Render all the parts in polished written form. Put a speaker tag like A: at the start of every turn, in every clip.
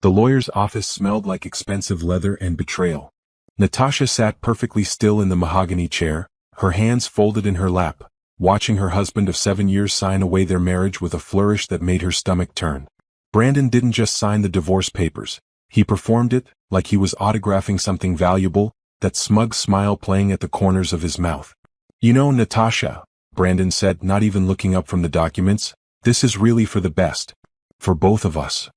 A: The lawyer's office smelled like expensive leather and betrayal. Natasha sat perfectly still in the mahogany chair, her hands folded in her lap, watching her husband of 7 years sign away their marriage with a flourish that made her stomach turn. Brandon didn't just sign the divorce papers. He performed it, like he was autographing something valuable, that smug smile playing at the corners of his mouth. "You know, Natasha," Brandon said, not even looking up from the documents, "this is really for the best. For both of us."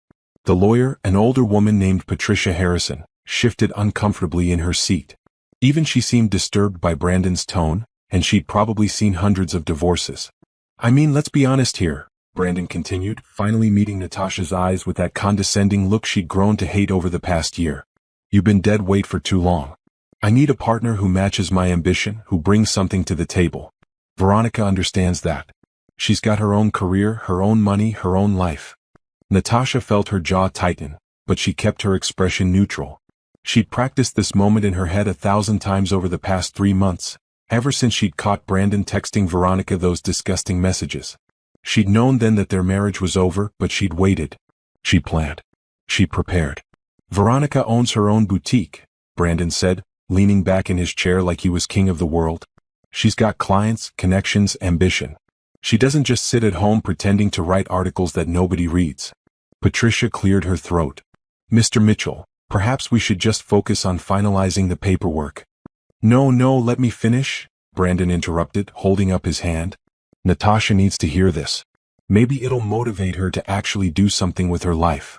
A: The lawyer, an older woman named Patricia Harrison, shifted uncomfortably in her seat. Even she seemed disturbed by Brandon's tone, and she'd probably seen hundreds of divorces. "I mean, let's be honest here," Brandon continued, finally meeting Natasha's eyes with that condescending look she'd grown to hate over the past year. "You've been dead weight for too long. I need a partner who matches my ambition, who brings something to the table. Veronica understands that. She's got her own career, her own money, her own life." Natasha felt her jaw tighten, but she kept her expression neutral. She'd practiced this moment in her head 1,000 times over the past 3 months, ever since she'd caught Brandon texting Veronica those disgusting messages. She'd known then that their marriage was over, but she'd waited. She planned. She prepared. "Veronica owns her own boutique," Brandon said, leaning back in his chair like he was king of the world. "She's got clients, connections, ambition. She doesn't just sit at home pretending to write articles that nobody reads." Patricia cleared her throat. "Mr. Mitchell, perhaps we should just focus on finalizing the paperwork." No, let me finish," Brandon interrupted, holding up his hand. "Natasha needs to hear this. Maybe it'll motivate her to actually do something with her life."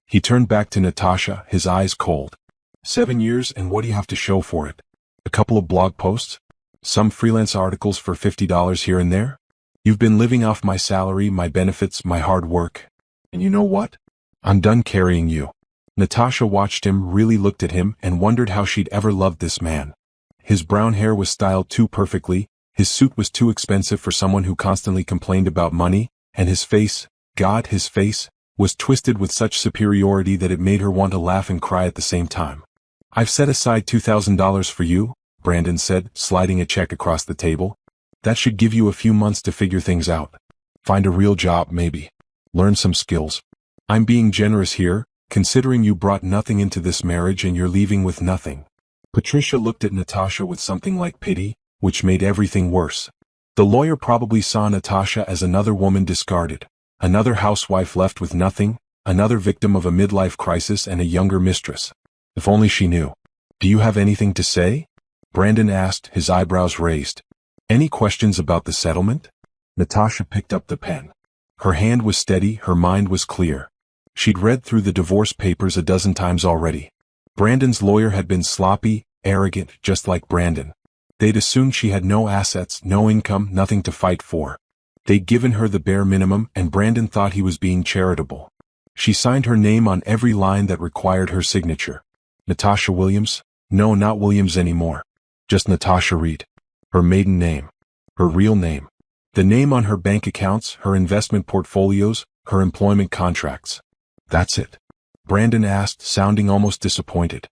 A: He turned back to Natasha, his eyes cold. 7 years, and what do you have to show for it? A couple of blog posts? Some freelance articles for $50 here and there? You've been living off my salary, my benefits, my hard work. And you know what? I'm done carrying you." Natasha watched him, really looked at him, and wondered how she'd ever loved this man. His brown hair was styled too perfectly, his suit was too expensive for someone who constantly complained about money, and his face, God, his face, was twisted with such superiority that it made her want to laugh and cry at the same time. "I've set aside $2,000 for you," Brandon said, sliding a check across the table. "That should give you a few months to figure things out. Find a real job, maybe. Learn some skills. I'm being generous here, considering you brought nothing into this marriage and you're leaving with nothing." Patricia looked at Natasha with something like pity, which made everything worse. The lawyer probably saw Natasha as another woman discarded, another housewife left with nothing, another victim of a midlife crisis and a younger mistress. If only she knew. "Do you have anything to say?" Brandon asked, his eyebrows raised. "Any questions about the settlement?" Natasha picked up the pen. Her hand was steady, her mind was clear. She'd read through the divorce papers a dozen times already. Brandon's lawyer had been sloppy, arrogant, just like Brandon. They'd assumed she had no assets, no income, nothing to fight for. They'd given her the bare minimum, and Brandon thought he was being charitable. She signed her name on every line that required her signature. Natasha Williams? No, not Williams anymore. Just Natasha Reed. Her maiden name. Her real name. The name on her bank accounts, her investment portfolios, her employment contracts. That's it. Brandon asked, sounding almost disappointed.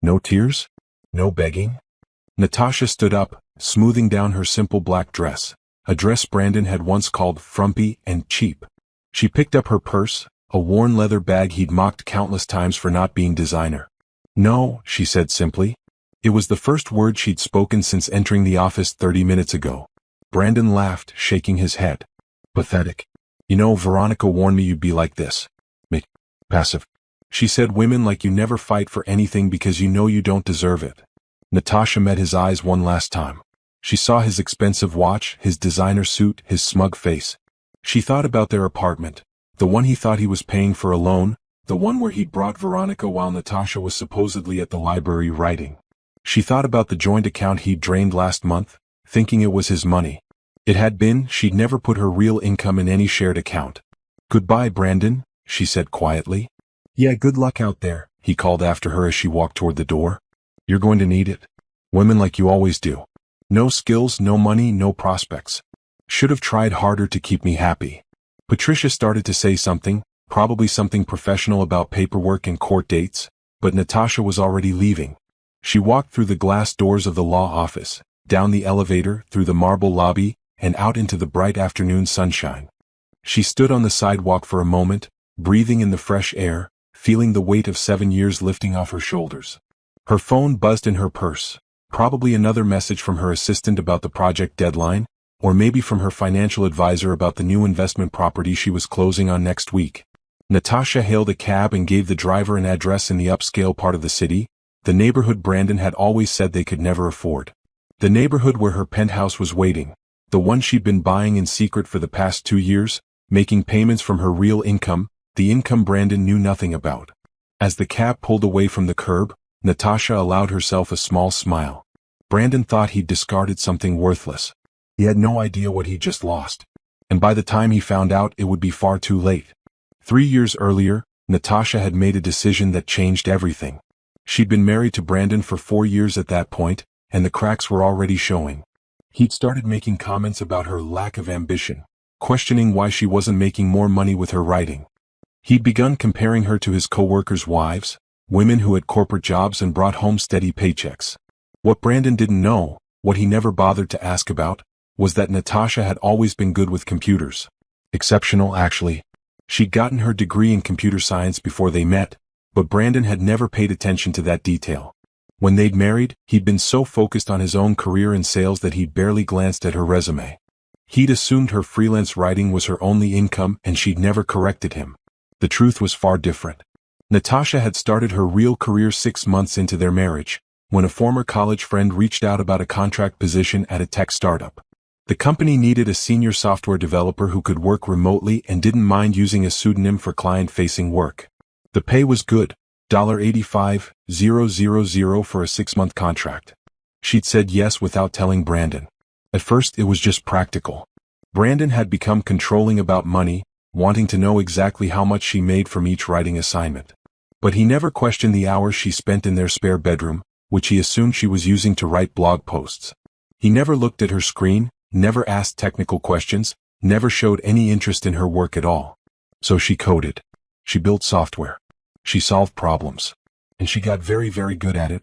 A: "No tears? No begging?" Natasha stood up, smoothing down her simple black dress, a dress Brandon had once called frumpy and cheap. She picked up her purse, a worn leather bag he'd mocked countless times for not being designer. "No," she said simply. It was the first word she'd spoken since entering the office 30 minutes ago. Brandon laughed, shaking his head. "Pathetic. You know, Veronica warned me you'd be like this. Passive. She said women like you never fight for anything because you know you don't deserve it." Natasha met his eyes one last time. She saw his expensive watch, his designer suit, his smug face. She thought about their apartment, the one he thought he was paying for alone, the one where he'd brought Veronica while Natasha was supposedly at the library writing. She thought about the joint account he'd drained last month, thinking it was his money. It had been, she'd never put her real income in any shared account. "Goodbye, Brandon," she said quietly. "Yeah, good luck out there," he called after her as she walked toward the door. "You're going to need it. Women like you always do. No skills, no money, no prospects. Should have tried harder to keep me happy." Patricia started to say something, probably something professional about paperwork and court dates, but Natasha was already leaving. She walked through the glass doors of the law office, down the elevator, through the marble lobby, and out into the bright afternoon sunshine. She stood on the sidewalk for a moment, breathing in the fresh air, feeling the weight of 7 years lifting off her shoulders. Her phone buzzed in her purse, probably another message from her assistant about the project deadline, or maybe from her financial advisor about the new investment property she was closing on next week. Natasha hailed a cab and gave the driver an address in the upscale part of the city, the neighborhood Brandon had always said they could never afford. The neighborhood where her penthouse was waiting, the one she'd been buying in secret for the past 2 years, making payments from her real income, the income Brandon knew nothing about. As the cab pulled away from the curb, Natasha allowed herself a small smile. Brandon thought he'd discarded something worthless. He had no idea what he'd just lost. And by the time he found out, it would be far too late. 3 years earlier, Natasha had made a decision that changed everything. She'd been married to Brandon for 4 years at that point, and the cracks were already showing. He'd started making comments about her lack of ambition, questioning why she wasn't making more money with her writing. He'd begun comparing her to his co-workers' wives, women who had corporate jobs and brought home steady paychecks. What Brandon didn't know, what he never bothered to ask about, was that Natasha had always been good with computers. Exceptional, actually. She'd gotten her degree in computer science before they met, but Brandon had never paid attention to that detail. When they'd married, he'd been so focused on his own career in sales that he'd barely glanced at her resume. He'd assumed her freelance writing was her only income and she'd never corrected him. The truth was far different. Natasha had started her real career 6 months into their marriage, when a former college friend reached out about a contract position at a tech startup. The company needed a senior software developer who could work remotely and didn't mind using a pseudonym for client-facing work. The pay was good, $85,000 for a 6-month contract. She'd said yes without telling Brandon. At first it was just practical. Brandon had become controlling about money, wanting to know exactly how much she made from each writing assignment. But he never questioned the hours she spent in their spare bedroom, which he assumed she was using to write blog posts. He never looked at her screen, never asked technical questions, never showed any interest in her work at all. So she coded. She built software. She solved problems. And she got very, very good at it.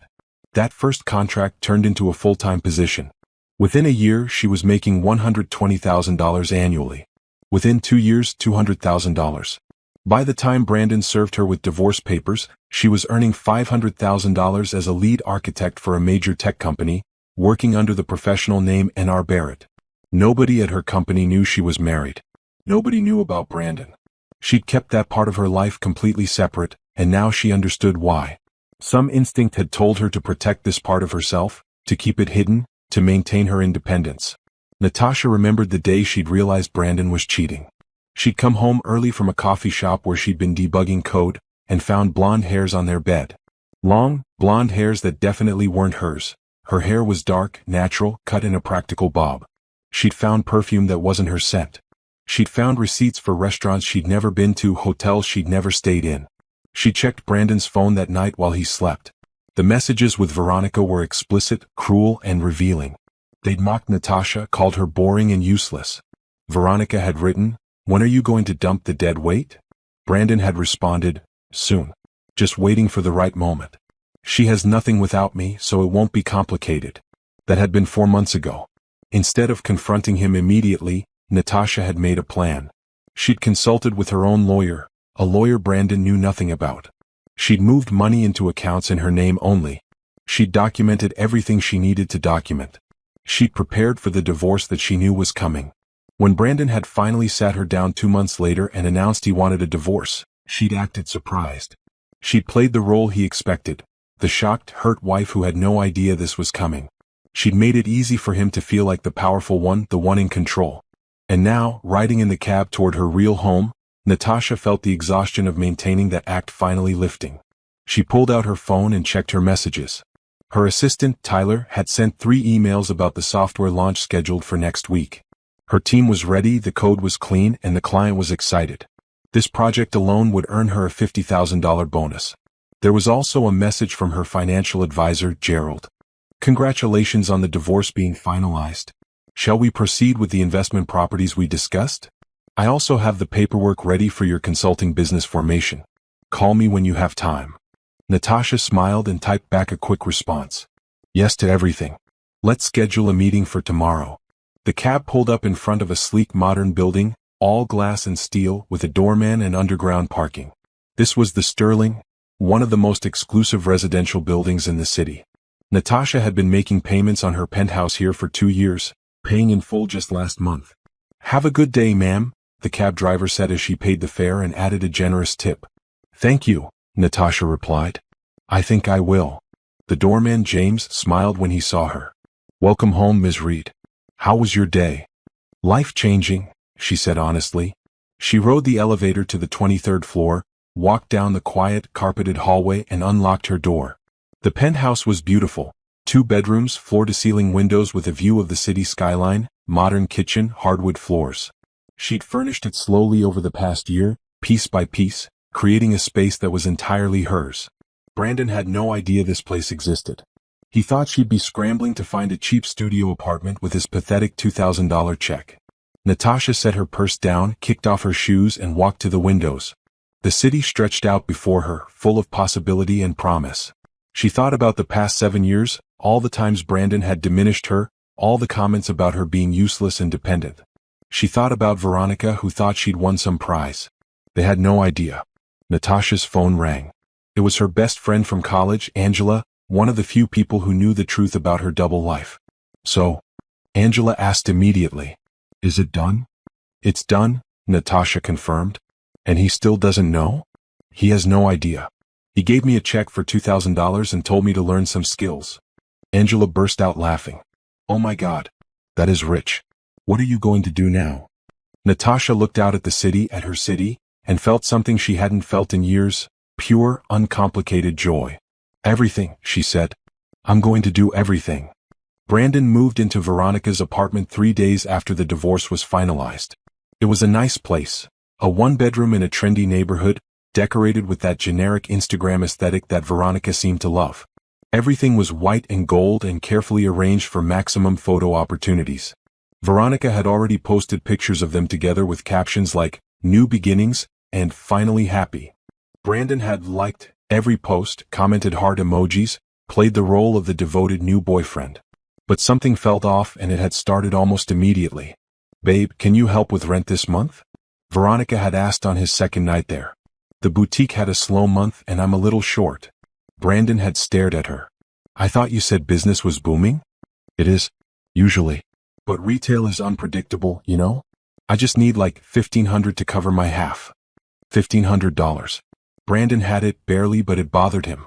A: That first contract turned into a full-time position. Within a year, she was making $120,000 annually. Within 2 years, $200,000. By the time Brandon served her with divorce papers, she was earning $500,000 as a lead architect for a major tech company, working under the professional name N.R. Barrett. Nobody at her company knew she was married. Nobody knew about Brandon. She'd kept that part of her life completely separate, and now she understood why. Some instinct had told her to protect this part of herself, to keep it hidden, to maintain her independence. Natasha remembered the day she'd realized Brandon was cheating. She'd come home early from a coffee shop where she'd been debugging code, and found blonde hairs on their bed. Long, blonde hairs that definitely weren't hers. Her hair was dark, natural, cut in a practical bob. She'd found perfume that wasn't her scent. She'd found receipts for restaurants she'd never been to, hotels she'd never stayed in. She checked Brandon's phone that night while he slept. The messages with Veronica were explicit, cruel, and revealing. They'd mocked Natasha, called her boring and useless. Veronica had written, "When are you going to dump the dead weight?" Brandon had responded, "Soon. Just waiting for the right moment. She has nothing without me, so it won't be complicated." That had been 4 months ago. Instead of confronting him immediately, Natasha had made a plan. She'd consulted with her own lawyer, a lawyer Brandon knew nothing about. She'd moved money into accounts in her name only. She'd documented everything she needed to document. She'd prepared for the divorce that she knew was coming. When Brandon had finally sat her down 2 months later and announced he wanted a divorce, she'd acted surprised. She'd played the role he expected, the shocked, hurt wife who had no idea this was coming. She'd made it easy for him to feel like the powerful one, the one in control. And now, riding in the cab toward her real home, Natasha felt the exhaustion of maintaining that act finally lifting. She pulled out her phone and checked her messages. Her assistant, Tyler, had sent 3 emails about the software launch scheduled for next week. Her team was ready, the code was clean, and the client was excited. This project alone would earn her a $50,000 bonus. There was also a message from her financial advisor, Gerald. "Congratulations on the divorce being finalized. Shall we proceed with the investment properties we discussed? I also have the paperwork ready for your consulting business formation. Call me when you have time." Natasha smiled and typed back a quick response. "Yes to everything. Let's schedule a meeting for tomorrow." The cab pulled up in front of a sleek modern building, all glass and steel, with a doorman and underground parking. This was the Sterling, one of the most exclusive residential buildings in the city. Natasha had been making payments on her penthouse here for 2 years, paying in full just last month. "Have a good day, ma'am," the cab driver said as she paid the fare and added a generous tip. "Thank you," Natasha replied. "I think I will." The doorman James smiled when he saw her. "Welcome home, Ms. Reed. How was your day?" "Life-changing," she said honestly. She rode the elevator to the 23rd floor, walked down the quiet, carpeted hallway and unlocked her door. The penthouse was beautiful. 2 bedrooms, floor-to-ceiling windows with a view of the city skyline, modern kitchen, hardwood floors. She'd furnished it slowly over the past year, piece by piece, creating a space that was entirely hers. Brandon had no idea this place existed. He thought she'd be scrambling to find a cheap studio apartment with his pathetic $2,000 check. Natasha set her purse down, kicked off her shoes and walked to the windows. The city stretched out before her, full of possibility and promise. She thought about the past 7 years, all the times Brandon had diminished her, all the comments about her being useless and dependent. She thought about Veronica, who thought she'd won some prize. They had no idea. Natasha's phone rang. It was her best friend from college, Angela, one of the few people who knew the truth about her double life. "So?" Angela asked immediately. "Is it done?" "It's done," Natasha confirmed. "And he still doesn't know?" "He has no idea. He gave me a check for $2,000 and told me to learn some skills." Angela burst out laughing. "Oh my God. That is rich. What are you going to do now?" Natasha looked out at the city, at her city, and felt something she hadn't felt in years, pure, uncomplicated joy. "Everything," she said. "I'm going to do everything." Brandon moved into Veronica's apartment 3 days after the divorce was finalized. It was a nice place, a 1-bedroom in a trendy neighborhood, decorated with that generic Instagram aesthetic that Veronica seemed to love. Everything was white and gold and carefully arranged for maximum photo opportunities. Veronica had already posted pictures of them together with captions like, "New beginnings," and "Finally happy." Brandon had liked every post, commented heart emojis, played the role of the devoted new boyfriend. But something felt off and it had started almost immediately. "Babe, can you help with rent this month?" Veronica had asked on his second night there. "The boutique had a slow month and I'm a little short." Brandon had stared at her. "I thought you said business was booming?" "It is, usually. But retail is unpredictable, you know? I just need like $1,500 to cover my half." $1,500. Brandon had it barely, but it bothered him.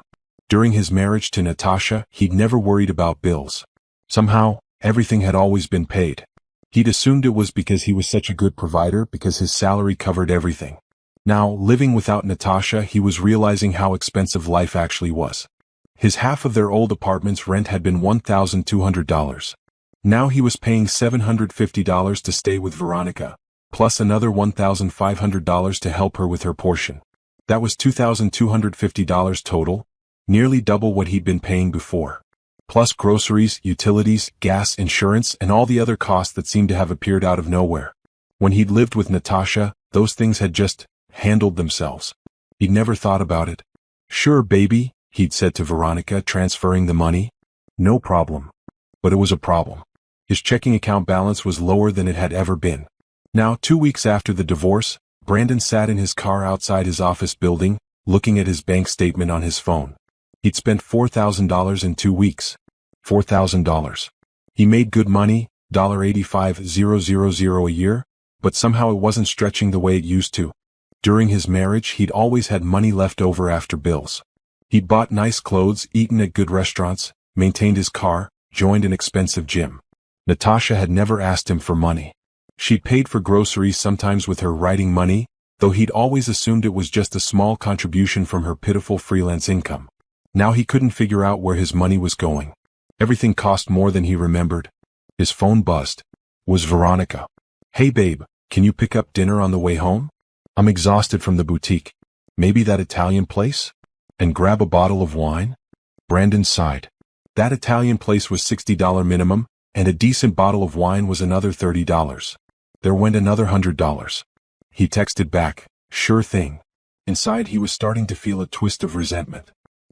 A: During his marriage to Natasha, he'd never worried about bills. Somehow, everything had always been paid. He'd assumed it was because he was such a good provider, because his salary covered everything. Now, living without Natasha, he was realizing how expensive life actually was. His half of their old apartment's rent had been $1,200. Now he was paying $750 to stay with Veronica, plus another $1,500 to help her with her portion. That was $2,250 total, nearly double what he'd been paying before. Plus groceries, utilities, gas, insurance, and all the other costs that seemed to have appeared out of nowhere. When he'd lived with Natasha, those things had just handled themselves. He'd never thought about it. "Sure, baby," he'd said to Veronica, transferring the money. "No problem." But it was a problem. His checking account balance was lower than it had ever been. Now, 2 weeks after the divorce, Brandon sat in his car outside his office building, looking at his bank statement on his phone. He'd spent $4,000 in 2 weeks. $4,000. He made good money, $85,000 a year, but somehow it wasn't stretching the way it used to. During his marriage, he'd always had money left over after bills. He'd bought nice clothes, eaten at good restaurants, maintained his car, joined an expensive gym. Natasha had never asked him for money. She'd paid for groceries sometimes with her writing money, though he'd always assumed it was just a small contribution from her pitiful freelance income. Now he couldn't figure out where his money was going. Everything cost more than he remembered. His phone buzzed. Was Veronica. "Hey babe, can you pick up dinner on the way home? I'm exhausted from the boutique. Maybe that Italian place? And grab a bottle of wine?" Brandon sighed. That Italian place was $60 minimum, and a decent bottle of wine was another $30. There went another $100. He texted back, "Sure thing." Inside he was starting to feel a twist of resentment.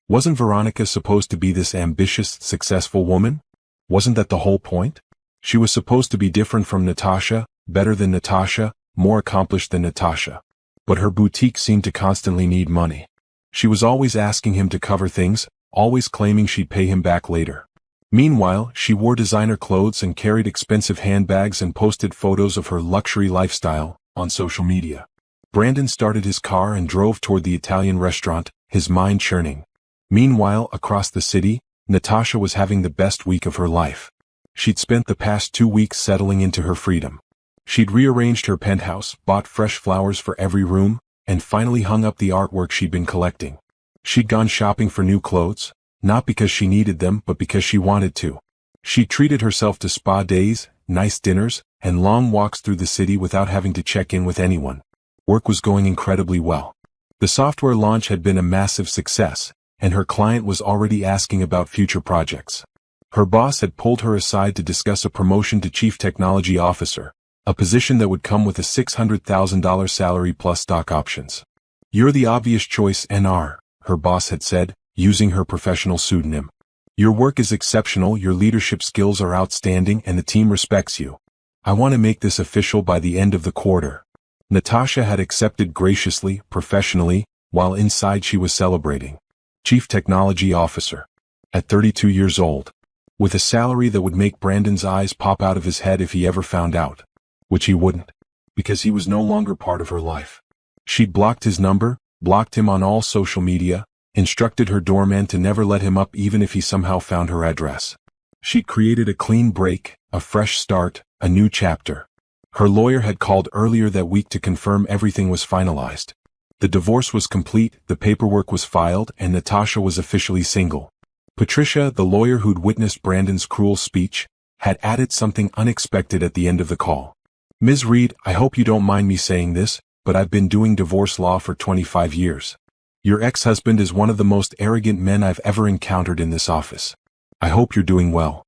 A: Wasn't Veronica supposed to be this ambitious, successful woman? Wasn't that the whole point? She was supposed to be different from Natasha, better than Natasha, more accomplished than Natasha. But her boutique seemed to constantly need money. She was always asking him to cover things, always claiming she'd pay him back later. Meanwhile, she wore designer clothes and carried expensive handbags and posted photos of her luxury lifestyle on social media. Brandon started his car and drove toward the Italian restaurant, his mind churning. Meanwhile, across the city, Natasha was having the best week of her life. She'd spent the past 2 weeks settling into her freedom. She'd rearranged her penthouse, bought fresh flowers for every room, and finally hung up the artwork she'd been collecting. She'd gone shopping for new clothes, not because she needed them but because she wanted to. She treated herself to spa days, nice dinners, and long walks through the city without having to check in with anyone. Work was going incredibly well. The software launch had been a massive success, and her client was already asking about future projects. Her boss had pulled her aside to discuss a promotion to Chief Technology Officer, a position that would come with a $600,000 salary plus stock options. "You're the obvious choice, NR," her boss had said, using her professional pseudonym. "Your work is exceptional, your leadership skills are outstanding, and the team respects you. I want to make this official by the end of the quarter." Natasha had accepted graciously, professionally, while inside she was celebrating. Chief Technology Officer. At 32 years old. With a salary that would make Brandon's eyes pop out of his head if he ever found out. Which he wouldn't. Because he was no longer part of her life. She'd blocked his number, blocked him on all social media, instructed her doorman to never let him up even if he somehow found her address. She'd created a clean break, a fresh start, a new chapter. Her lawyer had called earlier that week to confirm everything was finalized. The divorce was complete, the paperwork was filed, and Natasha was officially single. Patricia, the lawyer who'd witnessed Brandon's cruel speech, had added something unexpected at the end of the call. "Ms. Reed, I hope you don't mind me saying this, but I've been doing divorce law for 25 years. Your ex-husband is one of the most arrogant men I've ever encountered in this office. I hope you're doing well."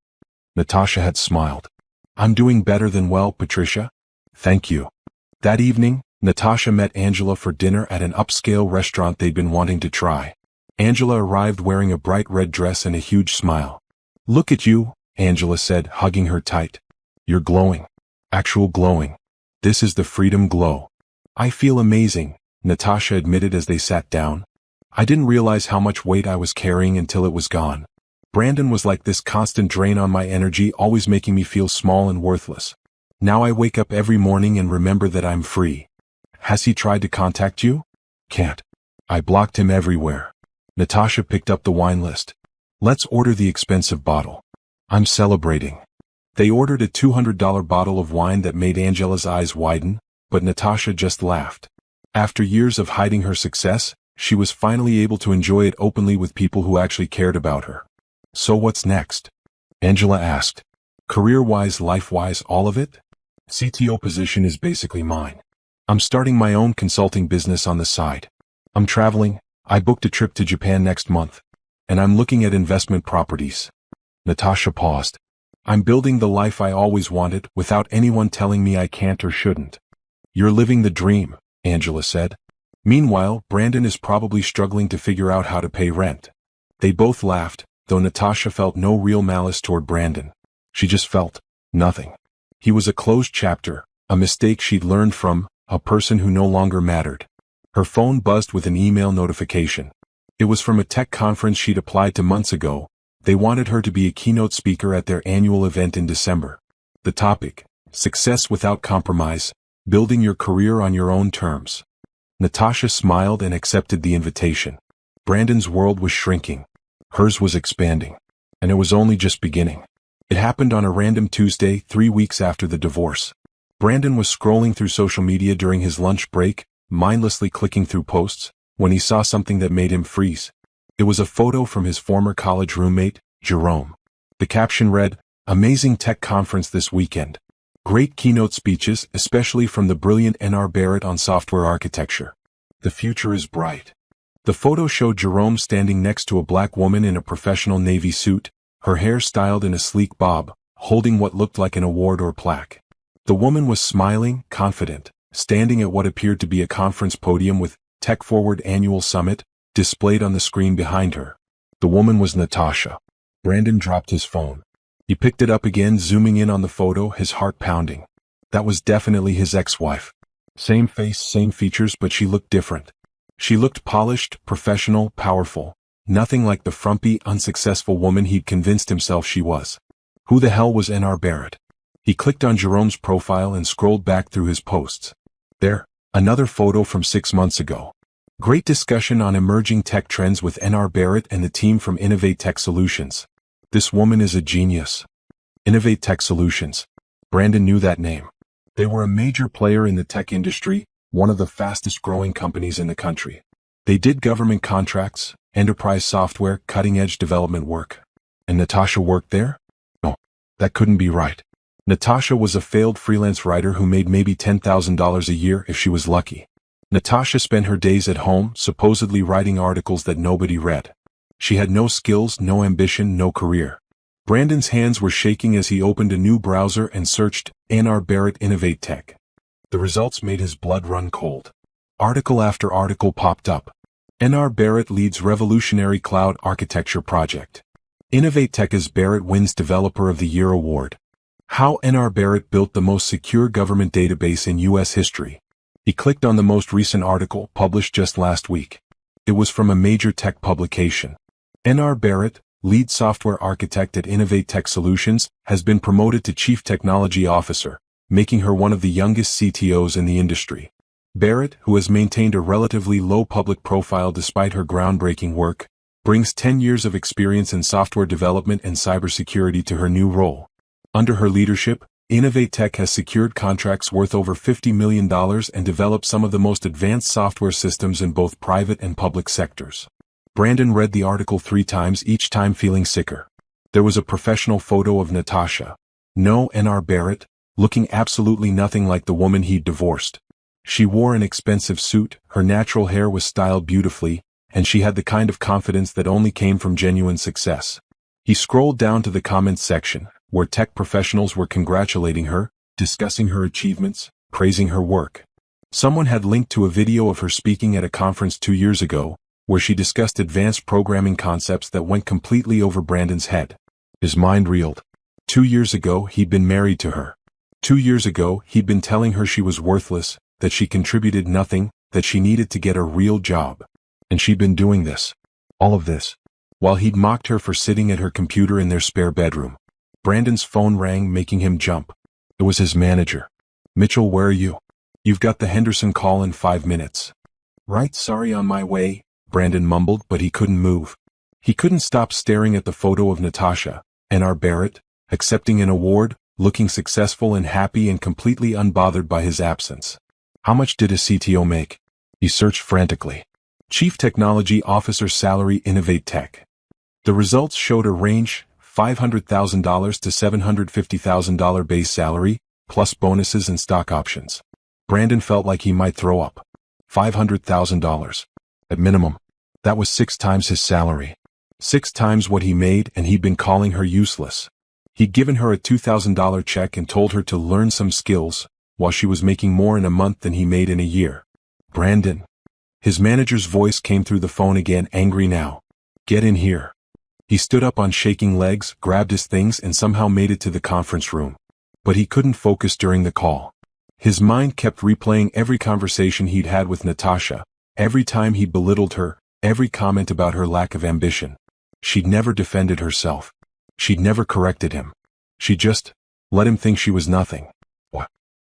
A: Natasha had smiled. "I'm doing better than well, Patricia. Thank you." That evening, Natasha met Angela for dinner at an upscale restaurant they'd been wanting to try. Angela arrived wearing a bright red dress and a huge smile. "Look at you," Angela said, hugging her tight. "You're glowing. Actual glowing. This is the freedom glow." "I feel amazing," Natasha admitted as they sat down. "I didn't realize how much weight I was carrying until it was gone. Brandon was like this constant drain on my energy, always making me feel small and worthless. Now I wake up every morning and remember that I'm free." "Has he tried to contact you?" "Can't. I blocked him everywhere." Natasha picked up the wine list. "Let's order the expensive bottle. I'm celebrating." They ordered a $200 bottle of wine that made Angela's eyes widen, but Natasha just laughed. After years of hiding her success, she was finally able to enjoy it openly with people who actually cared about her. "So what's next?" Angela asked. "Career-wise, life-wise, all of it? CTO position is basically mine. I'm starting my own consulting business on the side. I'm traveling. I booked a trip to Japan next month. And I'm looking at investment properties." Natasha paused. "I'm building the life I always wanted without anyone telling me I can't or shouldn't." "You're living the dream," Angela said. "Meanwhile, Brandon is probably struggling to figure out how to pay rent." They both laughed, though Natasha felt no real malice toward Brandon. She just felt nothing. He was a closed chapter, a mistake she'd learned from, a person who no longer mattered. Her phone buzzed with an email notification. It was from a tech conference she'd applied to months ago. They wanted her to be a keynote speaker at their annual event in December. The topic: Success Without Compromise, Building Your Career on Your Own Terms. Natasha smiled and accepted the invitation. Brandon's world was shrinking. Hers was expanding. And it was only just beginning. It happened on a random Tuesday, 3 weeks after the divorce. Brandon was scrolling through social media during his lunch break, mindlessly clicking through posts, when he saw something that made him freeze. It was a photo from his former college roommate, Jerome. The caption read, "Amazing tech conference this weekend. Great keynote speeches, especially from the brilliant N.R. Barrett on software architecture. The future is bright." The photo showed Jerome standing next to a black woman in a professional navy suit, her hair styled in a sleek bob, holding what looked like an award or plaque. The woman was smiling, confident, standing at what appeared to be a conference podium with Tech Forward Annual Summit displayed on the screen behind her. The woman was Natasha. Brandon dropped his phone. He picked it up again, zooming in on the photo, his heart pounding. That was definitely his ex-wife. Same face, same features, but she looked different. She looked polished, professional, powerful. Nothing like the frumpy, unsuccessful woman he'd convinced himself she was. Who the hell was N.R. Barrett? He clicked on Jerome's profile and scrolled back through his posts. There, another photo from 6 months ago. Great discussion on emerging tech trends with N.R. Barrett and the team from Innovate Tech Solutions. This woman is a genius. Innovate Tech Solutions. Brandon knew that name. They were a major player in the tech industry, one of the fastest growing companies in the country. They did government contracts, enterprise software, cutting-edge development work. And Natasha worked there? No, that couldn't be right. Natasha was a failed freelance writer who made maybe $10,000 a year if she was lucky. Natasha spent her days at home, supposedly writing articles that nobody read. She had no skills, no ambition, no career. Brandon's hands were shaking as he opened a new browser and searched N.R. Barrett Innovate Tech. The results made his blood run cold. Article after article popped up. N.R. Barrett leads revolutionary cloud architecture project. Innovate Tech's Barrett wins Developer of the Year award. How N.R. Barrett built the most secure government database in U.S. history. He clicked on the most recent article, published just last week. It was from a major tech publication. N.R. Barrett, lead software architect at Innovate Tech Solutions, has been promoted to Chief Technology Officer, making her one of the youngest CTOs in the industry. Barrett, who has maintained a relatively low public profile despite her groundbreaking work, brings 10 years of experience in software development and cybersecurity to her new role. Under her leadership, Innovate Tech has secured contracts worth over $50 million and developed some of the most advanced software systems in both private and public sectors. Brandon read the article 3 times, each time feeling sicker. There was a professional photo of Natasha. No N.R. Barrett, looking absolutely nothing like the woman he'd divorced. She wore an expensive suit, her natural hair was styled beautifully, and she had the kind of confidence that only came from genuine success. He scrolled down to the comments section, where tech professionals were congratulating her, discussing her achievements, praising her work. Someone had linked to a video of her speaking at a conference 2 years ago, where she discussed advanced programming concepts that went completely over Brandon's head. His mind reeled. 2 years ago, he'd been married to her. 2 years ago, he'd been telling her she was worthless, that she contributed nothing, that she needed to get a real job. And she'd been doing this. All of this. While he'd mocked her for sitting at her computer in their spare bedroom. Brandon's phone rang, making him jump. It was his manager. Mitchell, where are you? You've got the Henderson call in 5 minutes. Right, sorry, on my way, Brandon mumbled, but he couldn't move. He couldn't stop staring at the photo of Natasha, N.R. Barrett, accepting an award, looking successful and happy and completely unbothered by his absence. How much did a CTO make? He searched frantically. Chief Technology Officer salary, Innovate Tech. The results showed a range, $500,000 to $750,000 base salary, plus bonuses and stock options. Brandon felt like he might throw up. $500,000. At minimum. That was 6 times his salary. 6 times what he made, and he'd been calling her useless. He'd given her a $2,000 check and told her to learn some skills, while she was making more in a month than he made in a year. Brandon. His manager's voice came through the phone again, angry now. Get in here. He stood up on shaking legs, grabbed his things and somehow made it to the conference room. But he couldn't focus during the call. His mind kept replaying every conversation he'd had with Natasha, every time he belittled her, every comment about her lack of ambition. She'd never defended herself. She'd never corrected him. She just let him think she was nothing.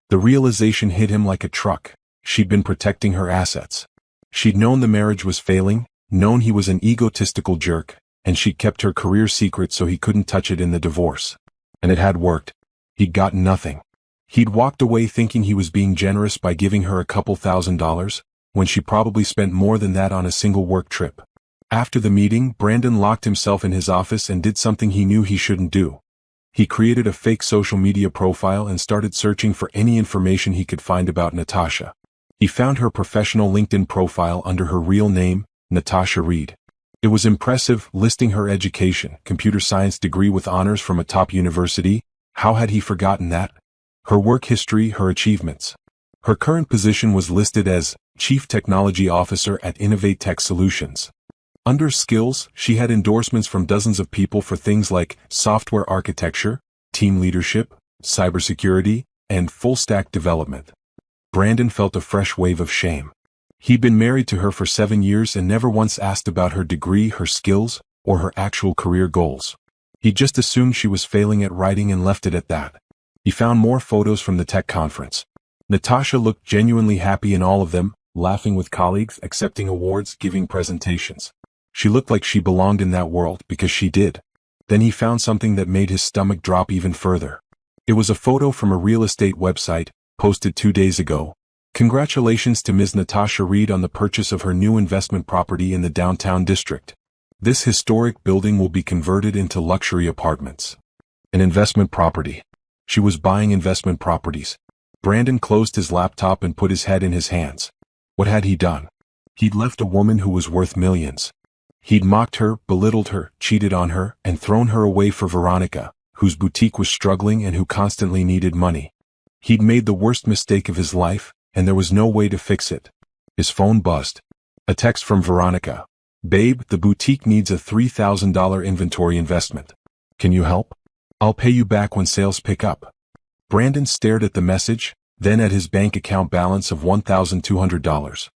A: The realization hit him like a truck. She'd been protecting her assets. She'd known the marriage was failing, known he was an egotistical jerk, and she'd kept her career secret so he couldn't touch it in the divorce. And it had worked. He'd gotten nothing. He'd walked away thinking he was being generous by giving her a couple $1,000s, when she probably spent more than that on a single work trip. After the meeting, Brandon locked himself in his office and did something he knew he shouldn't do. He created a fake social media profile and started searching for any information he could find about Natasha. He found her professional LinkedIn profile under her real name, Natasha Reed. It was impressive, listing her education, computer science degree with honors from a top university. How had he forgotten that? Her work history, her achievements. Her current position was listed as Chief Technology Officer at Innovate Tech Solutions. Under skills, she had endorsements from dozens of people for things like software architecture, team leadership, cybersecurity, and full-stack development. Brandon felt a fresh wave of shame. He'd been married to her for 7 years and never once asked about her degree, her skills, or her actual career goals. He just assumed she was failing at writing and left it at that. He found more photos from the tech conference. Natasha looked genuinely happy in all of them, laughing with colleagues, accepting awards, giving presentations. She looked like she belonged in that world because she did. Then he found something that made his stomach drop even further. It was a photo from a real estate website, posted 2 days ago. Congratulations to Ms. Natasha Reed on the purchase of her new investment property in the downtown district. This historic building will be converted into luxury apartments. An investment property. She was buying investment properties. Brandon closed his laptop and put his head in his hands. What had he done? He'd left a woman who was worth millions. He'd mocked her, belittled her, cheated on her, and thrown her away for Veronica, whose boutique was struggling and who constantly needed money. He'd made the worst mistake of his life, and there was no way to fix it. His phone buzzed. A text from Veronica. Babe, the boutique needs a $3,000 inventory investment. Can you help? I'll pay you back when sales pick up. Brandon stared at the message, then at his bank account balance of $1,200.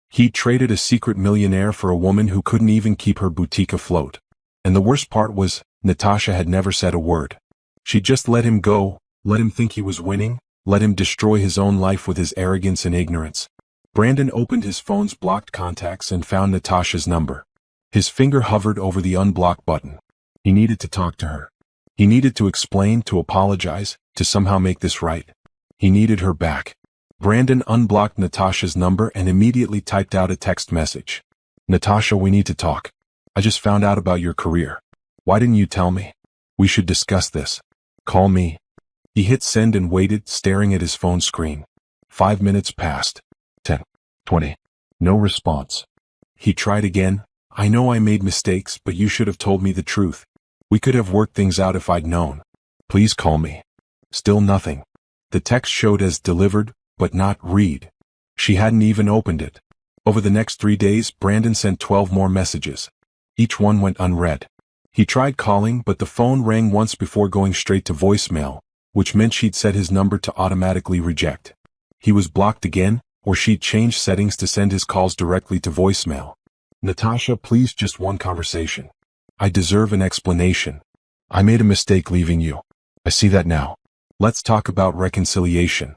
A: He'd traded a secret millionaire for a woman who couldn't even keep her boutique afloat. And the worst part was, Natasha had never said a word. She just let him go, let him think he was winning, let him destroy his own life with his arrogance and ignorance. Brandon opened his phone's blocked contacts and found Natasha's number. His finger hovered over the unblock button. He needed to talk to her. He needed to explain, to apologize, to somehow make this right. He needed her back. Brandon unblocked Natasha's number and immediately typed out a text message. Natasha, we need to talk. I just found out about your career. Why didn't you tell me? We should discuss this. Call me. He hit send and waited, staring at his phone screen. 5 minutes passed. 10, 20. No response. He tried again. I know I made mistakes, but you should have told me the truth. We could have worked things out if I'd known. Please call me. Still nothing. The text showed as delivered, but not read. She hadn't even opened it. Over the next 3 days, Brandon sent 12 more messages. Each one went unread. He tried calling, but the phone rang once before going straight to voicemail, which meant she'd set his number to automatically reject. He was blocked again, or she'd changed settings to send his calls directly to voicemail. Natasha, please, just one conversation. I deserve an explanation. I made a mistake leaving you. I see that now. Let's talk about reconciliation.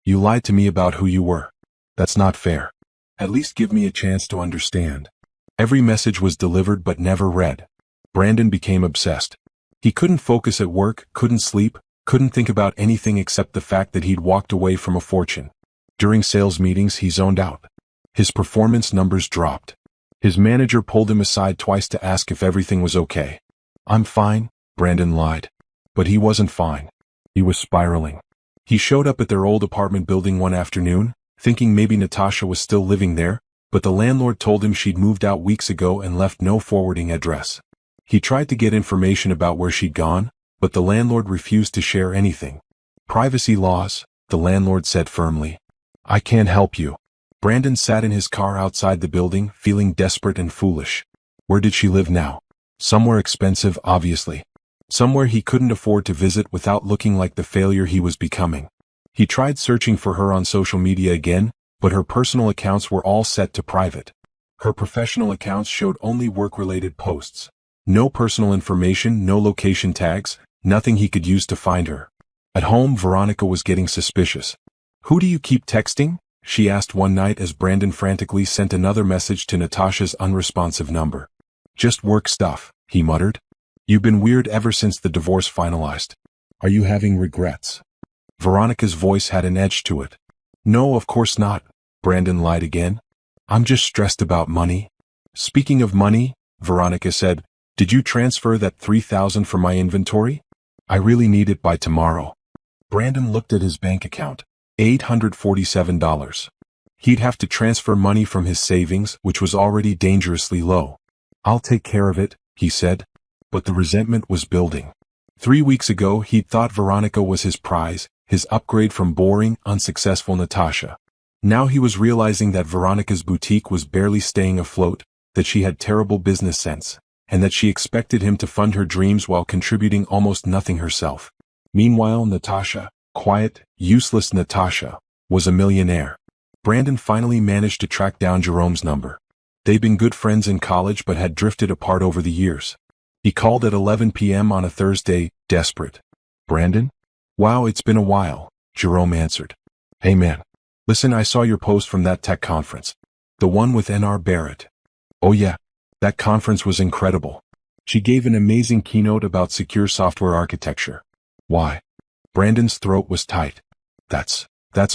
A: You lied to me about who you were. That's not fair. At least give me a chance to understand. Every message was delivered but never read. Brandon became obsessed. He couldn't focus at work, couldn't sleep, couldn't think about anything except the fact that he'd walked away from a fortune. During sales meetings, he zoned out. His performance numbers dropped. His manager pulled him aside twice to ask if everything was okay. I'm fine, Brandon lied. But he wasn't fine. He was spiraling. He showed up at their old apartment building one afternoon, thinking maybe Natasha was still living there, but the landlord told him she'd moved out weeks ago and left no forwarding address. He tried to get information about where she'd gone, but the landlord refused to share anything. Privacy laws, the landlord said firmly. I can't help you. Brandon sat in his car outside the building, feeling desperate and foolish. Where did she live now? Somewhere expensive, obviously. Somewhere he couldn't afford to visit without looking like the failure he was becoming. He tried searching for her on social media again, but her personal accounts were all set to private. Her professional accounts showed only work-related posts. No personal information, no location tags, nothing he could use to find her. At home, Veronica was getting suspicious. Who do you keep texting? She asked one night as Brandon frantically sent another message to Natasha's unresponsive number. Just work stuff, he muttered. You've been weird ever since the divorce finalized. Are you having regrets? Veronica's voice had an edge to it. No, of course not, Brandon lied again. I'm just stressed about money. Speaking of money, Veronica said, did you transfer that $3,000 for my inventory? I really need it by tomorrow. Brandon looked at his bank account. $847. He'd have to transfer money from his savings, which was already dangerously low. I'll take care of it, he said. But the resentment was building. 3 weeks ago, he'd thought Veronica was his prize, his upgrade from boring, unsuccessful Natasha. Now he was realizing that Veronica's boutique was barely staying afloat, that she had terrible business sense, and that she expected him to fund her dreams while contributing almost nothing herself. Meanwhile, Natasha, quiet, useless Natasha, was a millionaire. Brandon finally managed to track down Jerome's number. They'd been good friends in college but had drifted apart over the years. He called at 11 p.m. on a Thursday, desperate. "Brandon? Wow, it's been a while," Jerome answered. "Hey man. Listen, I saw your post from that tech conference. The one with N.R. Barrett." "Oh yeah. That conference was incredible. She gave an amazing keynote about secure software architecture." "Why?" Brandon's throat was tight. That's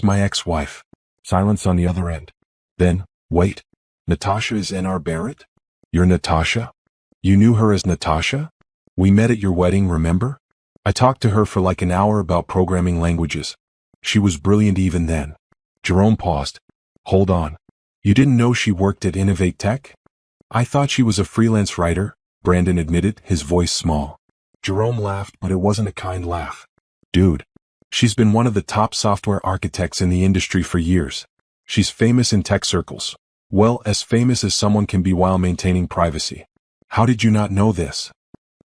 A: my ex-wife." Silence on the other end. Then, "Wait. Natasha is N.R. Barrett? You're Natasha? You knew her as Natasha? We met at your wedding, remember? I talked to her for like an hour about programming languages. She was brilliant even then." Jerome paused. "Hold on. You didn't know she worked at Innovate Tech?" "I thought she was a freelance writer," Brandon admitted, his voice small. Jerome laughed, but it wasn't a kind laugh. "Dude. She's been one of the top software architects in the industry for years. She's famous in tech circles. Well, as famous as someone can be while maintaining privacy. How did you not know this?"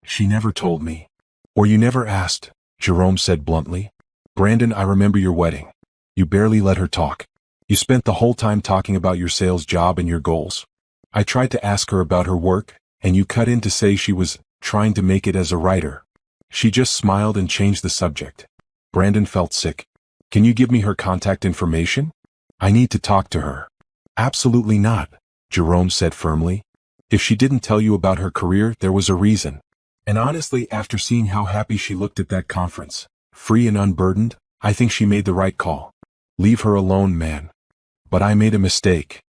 A: "She never told me. Or you never asked," Jerome said bluntly. "Brandon, I remember your wedding. You barely let her talk. You spent the whole time talking about your sales job and your goals. I tried to ask her about her work, and you cut in to say she was trying to make it as a writer. She just smiled and changed the subject." Brandon felt sick. "Can you give me her contact information? I need to talk to her." "Absolutely not," Jerome said firmly. "If she didn't tell you about her career, there was a reason. And honestly, after seeing how happy she looked at that conference, free and unburdened, I think she made the right call. Leave her alone, man." "But I made a mistake."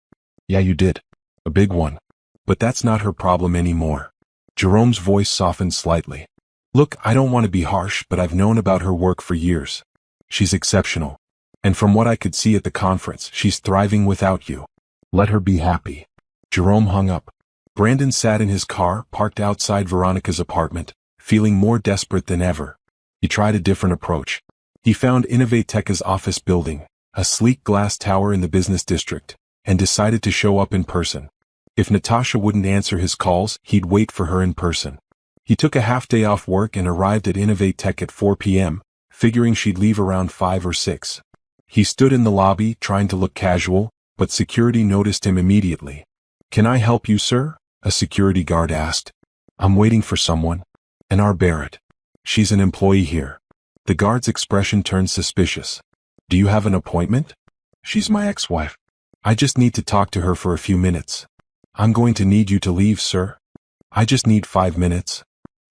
A: "Yeah, you did. A big one. But that's not her problem anymore." Jerome's voice softened slightly. "Look, I don't want to be harsh, but I've known about her work for years. She's exceptional. And from what I could see at the conference, she's thriving without you. Let her be happy." Jerome hung up. Brandon sat in his car, parked outside Veronica's apartment, feeling more desperate than ever. He tried a different approach. He found Innovate Tech's office building, a sleek glass tower in the business district, and decided to show up in person. If Natasha wouldn't answer his calls, he'd wait for her in person. He took a half-day off work and arrived at Innovate Tech at 4 p.m., figuring she'd leave around 5 or 6. He stood in the lobby, trying to look casual, but security noticed him immediately. "Can I help you, sir?" a security guard asked. "I'm waiting for someone." "N.R. Barrett. She's an employee here." The guard's expression turned suspicious. "Do you have an appointment?" "She's my ex-wife. I just need to talk to her for a few minutes." "I'm going to need you to leave, sir." "I just need 5 minutes."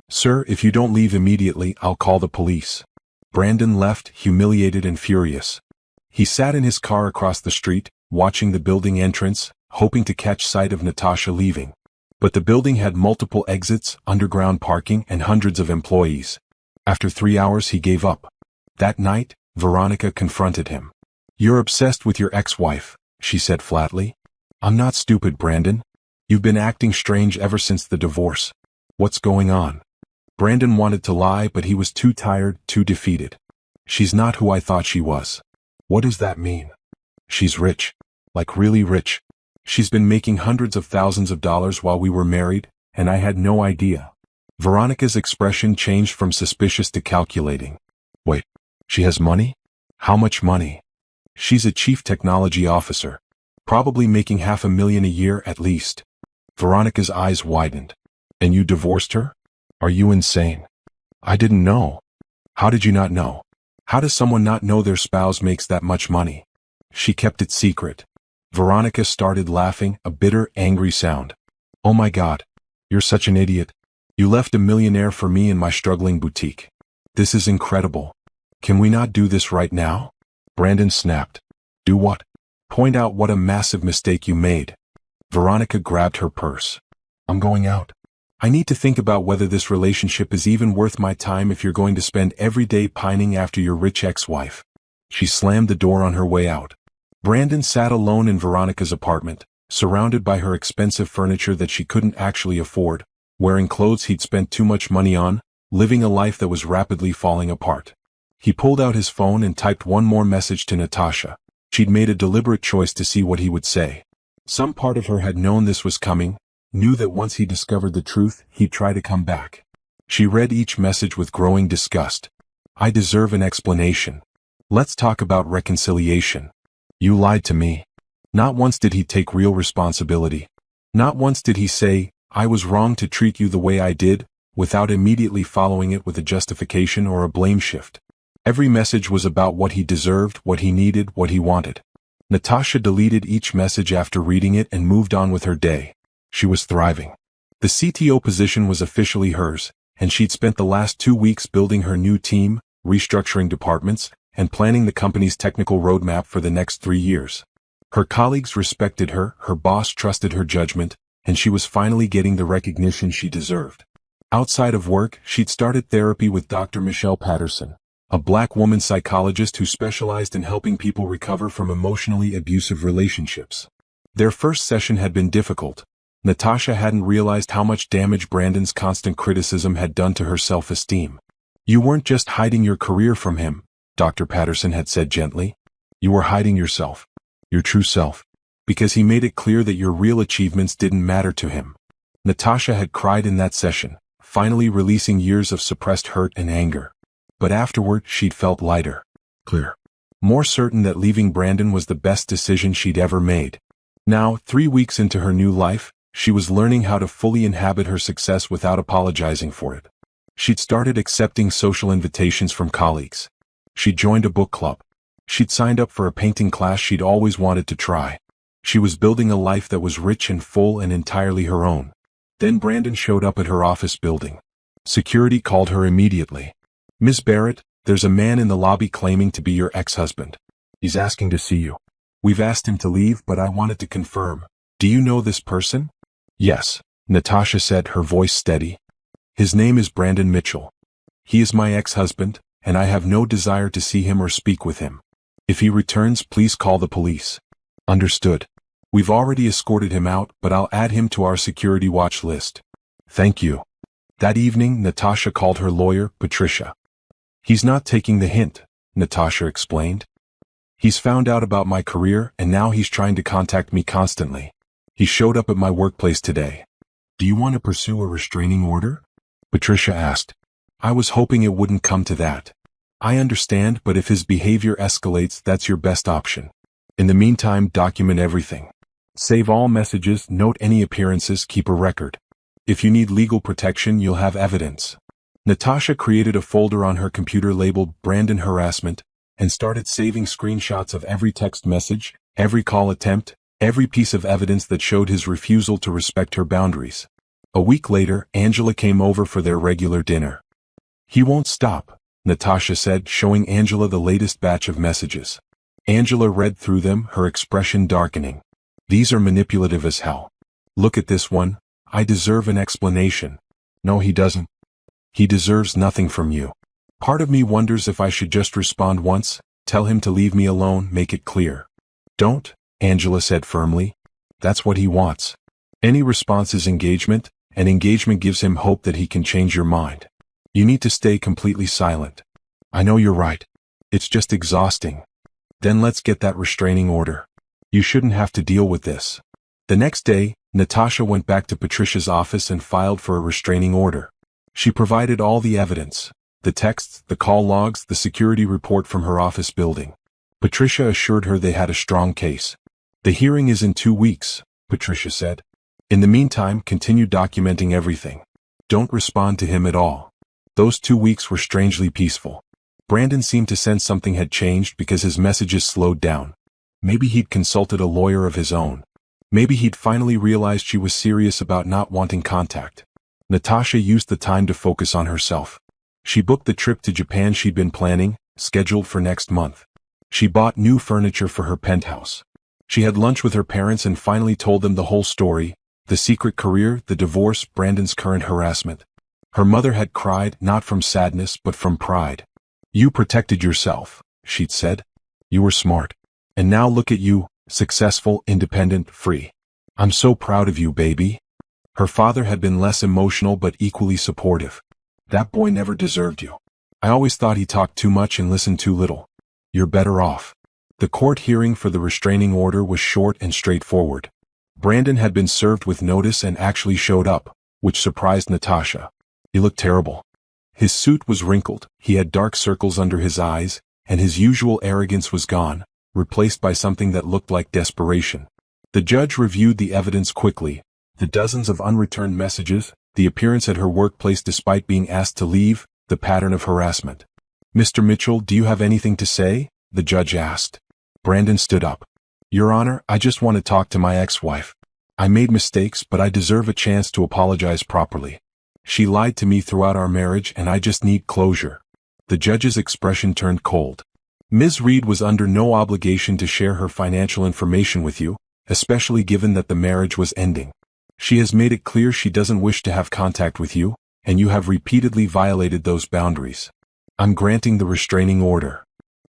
A: "Sir, if you don't leave immediately, I'll call the police." Brandon left, humiliated and furious. He sat in his car across the street, watching the building entrance, hoping to catch sight of Natasha leaving. But the building had multiple exits, underground parking, and hundreds of employees. After 3 hours, he gave up. That night, Veronica confronted him. "You're obsessed with your ex-wife," she said flatly. "I'm not stupid, Brandon. You've been acting strange ever since the divorce. What's going on?" Brandon wanted to lie, but he was too tired, too defeated. "She's not who I thought she was." "What does that mean?" "She's rich. Like really rich. She's been making hundreds of thousands of dollars while we were married, and I had no idea." Veronica's expression changed from suspicious to calculating. "Wait, she has money? How much money?" "She's a chief technology officer. Probably making $500,000 a year at least." Veronica's eyes widened. "And you divorced her? Are you insane?" "I didn't know." "How did you not know? How does someone not know their spouse makes that much money?" "She kept it secret." Veronica started laughing, a bitter, angry sound. "Oh my God. You're such an idiot. You left a millionaire for me in my struggling boutique. This is incredible. Can we not do this right now?" Brandon snapped. "Do what?" "Point out what a massive mistake you made." Veronica grabbed her purse. "I'm going out. I need to think about whether this relationship is even worth my time if you're going to spend every day pining after your rich ex-wife." She slammed the door on her way out. Brandon sat alone in Veronica's apartment, surrounded by her expensive furniture that she couldn't actually afford, wearing clothes he'd spent too much money on, living a life that was rapidly falling apart. He pulled out his phone and typed one more message to Natasha. She'd made a deliberate choice to see what he would say. Some part of her had known this was coming, knew that once he discovered the truth, he'd try to come back. She read each message with growing disgust. "I deserve an explanation. Let's talk about reconciliation." You lied to me. Not once did he take real responsibility. Not once did he say, I was wrong to treat you the way I did, without immediately following it with a justification or a blame shift. Every message was about what he deserved, what he needed, what he wanted. Natasha deleted each message after reading it and moved on with her day. She was thriving. The CTO position was officially hers, and she'd spent the last 2 weeks building her new team, restructuring departments, and planning the company's technical roadmap for the next 3 years. Her colleagues respected her, her boss trusted her judgment, and she was finally getting the recognition she deserved. Outside of work, she'd started therapy with Dr. Michelle Patterson, a Black woman psychologist who specialized in helping people recover from emotionally abusive relationships. Their first session had been difficult. Natasha hadn't realized how much damage Brandon's constant criticism had done to her self-esteem. You weren't just hiding your career from him, Dr. Patterson had said gently. You were hiding yourself, your true self, because he made it clear that your real achievements didn't matter to him. Natasha had cried in that session, finally releasing years of suppressed hurt and anger. But afterward, she'd felt lighter, clear, more certain that leaving Brandon was the best decision she'd ever made. Now, 3 weeks into her new life, she was learning how to fully inhabit her success without apologizing for it. She'd started accepting social invitations from colleagues. She'd joined a book club. She'd signed up for a painting class she'd always wanted to try. She was building a life that was rich and full and entirely her own. Then Brandon showed up at her office building. Security called her immediately. Miss Barrett, there's a man in the lobby claiming to be your ex-husband. He's asking to see you. We've asked him to leave, but I wanted to confirm. Do you know this person? Yes, Natasha said, her voice steady. His name is Brandon Mitchell. He is my ex-husband, and I have no desire to see him or speak with him. If he returns, please call the police. Understood. We've already escorted him out, but I'll add him to our security watch list. Thank you. That evening, Natasha called her lawyer, Patricia. He's not taking the hint, Natasha explained. He's found out about my career, and now he's trying to contact me constantly. He showed up at my workplace today. Do you want to pursue a restraining order? Patricia asked. I was hoping it wouldn't come to that. I understand, but if his behavior escalates, that's your best option. In the meantime, document everything. Save all messages, note any appearances, keep a record. If you need legal protection, you'll have evidence. Natasha created a folder on her computer labeled Brandon Harassment and started saving screenshots of every text message, every call attempt, every piece of evidence that showed his refusal to respect her boundaries. A week later, Angela came over for their regular dinner. He won't stop, Natasha said, showing Angela the latest batch of messages. Angela read through them, her expression darkening. These are manipulative as hell. Look at this one. I deserve an explanation. No, he doesn't. He deserves nothing from you. Part of me wonders if I should just respond once, tell him to leave me alone, make it clear. Don't, Angela said firmly. That's what he wants. Any response is engagement, and engagement gives him hope that he can change your mind. You need to stay completely silent. I know you're right. It's just exhausting. Then let's get that restraining order. You shouldn't have to deal with this. The next day, Natasha went back to Patricia's office and filed for a restraining order. She provided all the evidence, the texts, the call logs, the security report from her office building. Patricia assured her they had a strong case. The hearing is in 2 weeks, Patricia said. In the meantime, continue documenting everything. Don't respond to him at all. Those 2 weeks were strangely peaceful. Brandon seemed to sense something had changed because his messages slowed down. Maybe he'd consulted a lawyer of his own. Maybe he'd finally realized she was serious about not wanting contact. Natasha used the time to focus on herself. She booked the trip to Japan she'd been planning, scheduled for next month. She bought new furniture for her penthouse. She had lunch with her parents and finally told them the whole story, the secret career, the divorce, Brandon's current harassment. Her mother had cried, not from sadness but from pride. You protected yourself, she'd said. You were smart. And now look at you, successful, independent, free. I'm so proud of you, baby. Her father had been less emotional but equally supportive. That boy never deserved you. I always thought he talked too much and listened too little. You're better off. The court hearing for the restraining order was short and straightforward. Brandon had been served with notice and actually showed up, which surprised Natasha. He looked terrible. His suit was wrinkled, he had dark circles under his eyes, and his usual arrogance was gone, replaced by something that looked like desperation. The judge reviewed the evidence quickly, the dozens of unreturned messages, the appearance at her workplace despite being asked to leave, the pattern of harassment. "Mr. Mitchell, do you have anything to say?" the judge asked. Brandon stood up. "Your Honor, I just want to talk to my ex-wife. I made mistakes, but I deserve a chance to apologize properly. She lied to me throughout our marriage and I just need closure." The judge's expression turned cold. "Ms. Reed was under no obligation to share her financial information with you, especially given that the marriage was ending. She has made it clear she doesn't wish to have contact with you, and you have repeatedly violated those boundaries. I'm granting the restraining order."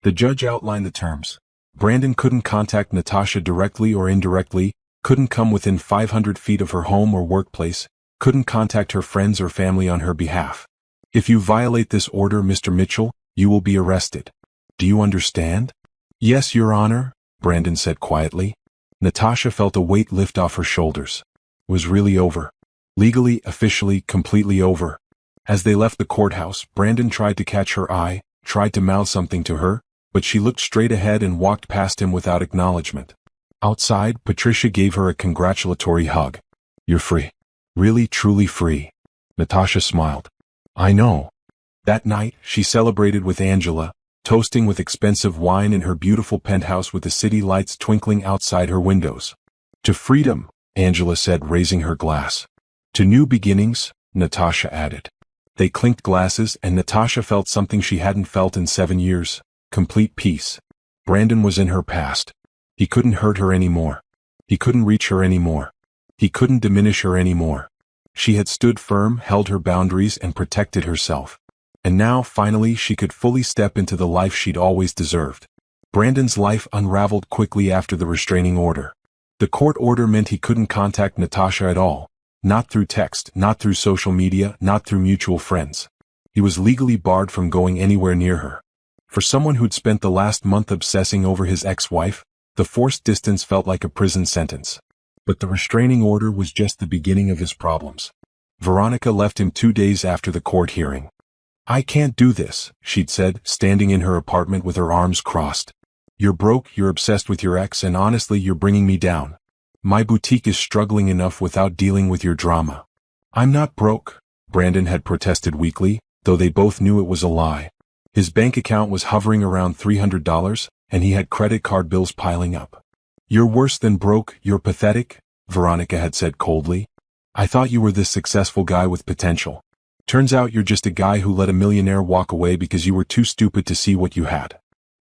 A: The judge outlined the terms. Brandon couldn't contact Natasha directly or indirectly, couldn't come within 500 feet of her home or workplace, couldn't contact her friends or family on her behalf. "If you violate this order, Mr. Mitchell, you will be arrested. Do you understand?" "Yes, Your Honor," Brandon said quietly. Natasha felt a weight lift off her shoulders. It was really over. Legally, officially, completely over. As they left the courthouse, Brandon tried to catch her eye, tried to mouth something to her, but she looked straight ahead and walked past him without acknowledgement. Outside, Patricia gave her a congratulatory hug. "You're free. Really, truly free." Natasha smiled. "I know." That night, she celebrated with Angela, toasting with expensive wine in her beautiful penthouse with the city lights twinkling outside her windows. "To freedom," Angela said, raising her glass. "To new beginnings," Natasha added. They clinked glasses and Natasha felt something she hadn't felt in 7 years, complete peace. Brandon was in her past. He couldn't hurt her anymore. He couldn't reach her anymore. He couldn't diminish her anymore. She had stood firm, held her boundaries, and protected herself. And now, finally, she could fully step into the life she'd always deserved. Brandon's life unraveled quickly after the restraining order. The court order meant he couldn't contact Natasha at all. Not through text, not through social media, not through mutual friends. He was legally barred from going anywhere near her. For someone who'd spent the last month obsessing over his ex-wife, the forced distance felt like a prison sentence. But the restraining order was just the beginning of his problems. Veronica left him 2 days after the court hearing. "I can't do this," she'd said, standing in her apartment with her arms crossed. "You're broke, you're obsessed with your ex, and honestly, you're bringing me down. My boutique is struggling enough without dealing with your drama." "I'm not broke," Brandon had protested weakly, though they both knew it was a lie. His bank account was hovering around $300, and he had credit card bills piling up. "You're worse than broke, you're pathetic," Veronica had said coldly. "I thought you were this successful guy with potential. Turns out you're just a guy who let a millionaire walk away because you were too stupid to see what you had.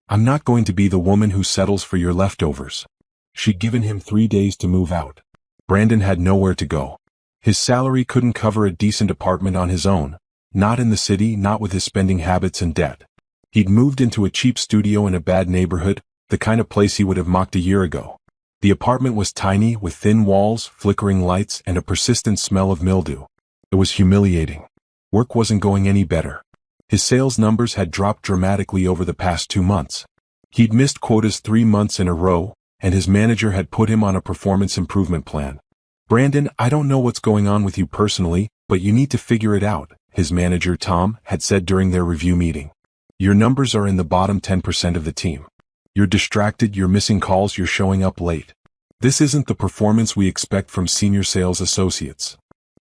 A: I'm not going to be the woman who settles for your leftovers." She'd given him 3 days to move out. Brandon had nowhere to go. His salary couldn't cover a decent apartment on his own, not in the city, not with his spending habits and debt. He'd moved into a cheap studio in a bad neighborhood, the kind of place he would have mocked a year ago. The apartment was tiny, with thin walls, flickering lights, and a persistent smell of mildew. It was humiliating. Work wasn't going any better. His sales numbers had dropped dramatically over the past 2 months. He'd missed quotas 3 months in a row, and his manager had put him on a performance improvement plan. "Brandon, I don't know what's going on with you personally, but you need to figure it out," his manager, Tom, had said during their review meeting. "Your numbers are in the bottom 10% of the team. You're distracted, you're missing calls, you're showing up late. This isn't the performance we expect from senior sales associates."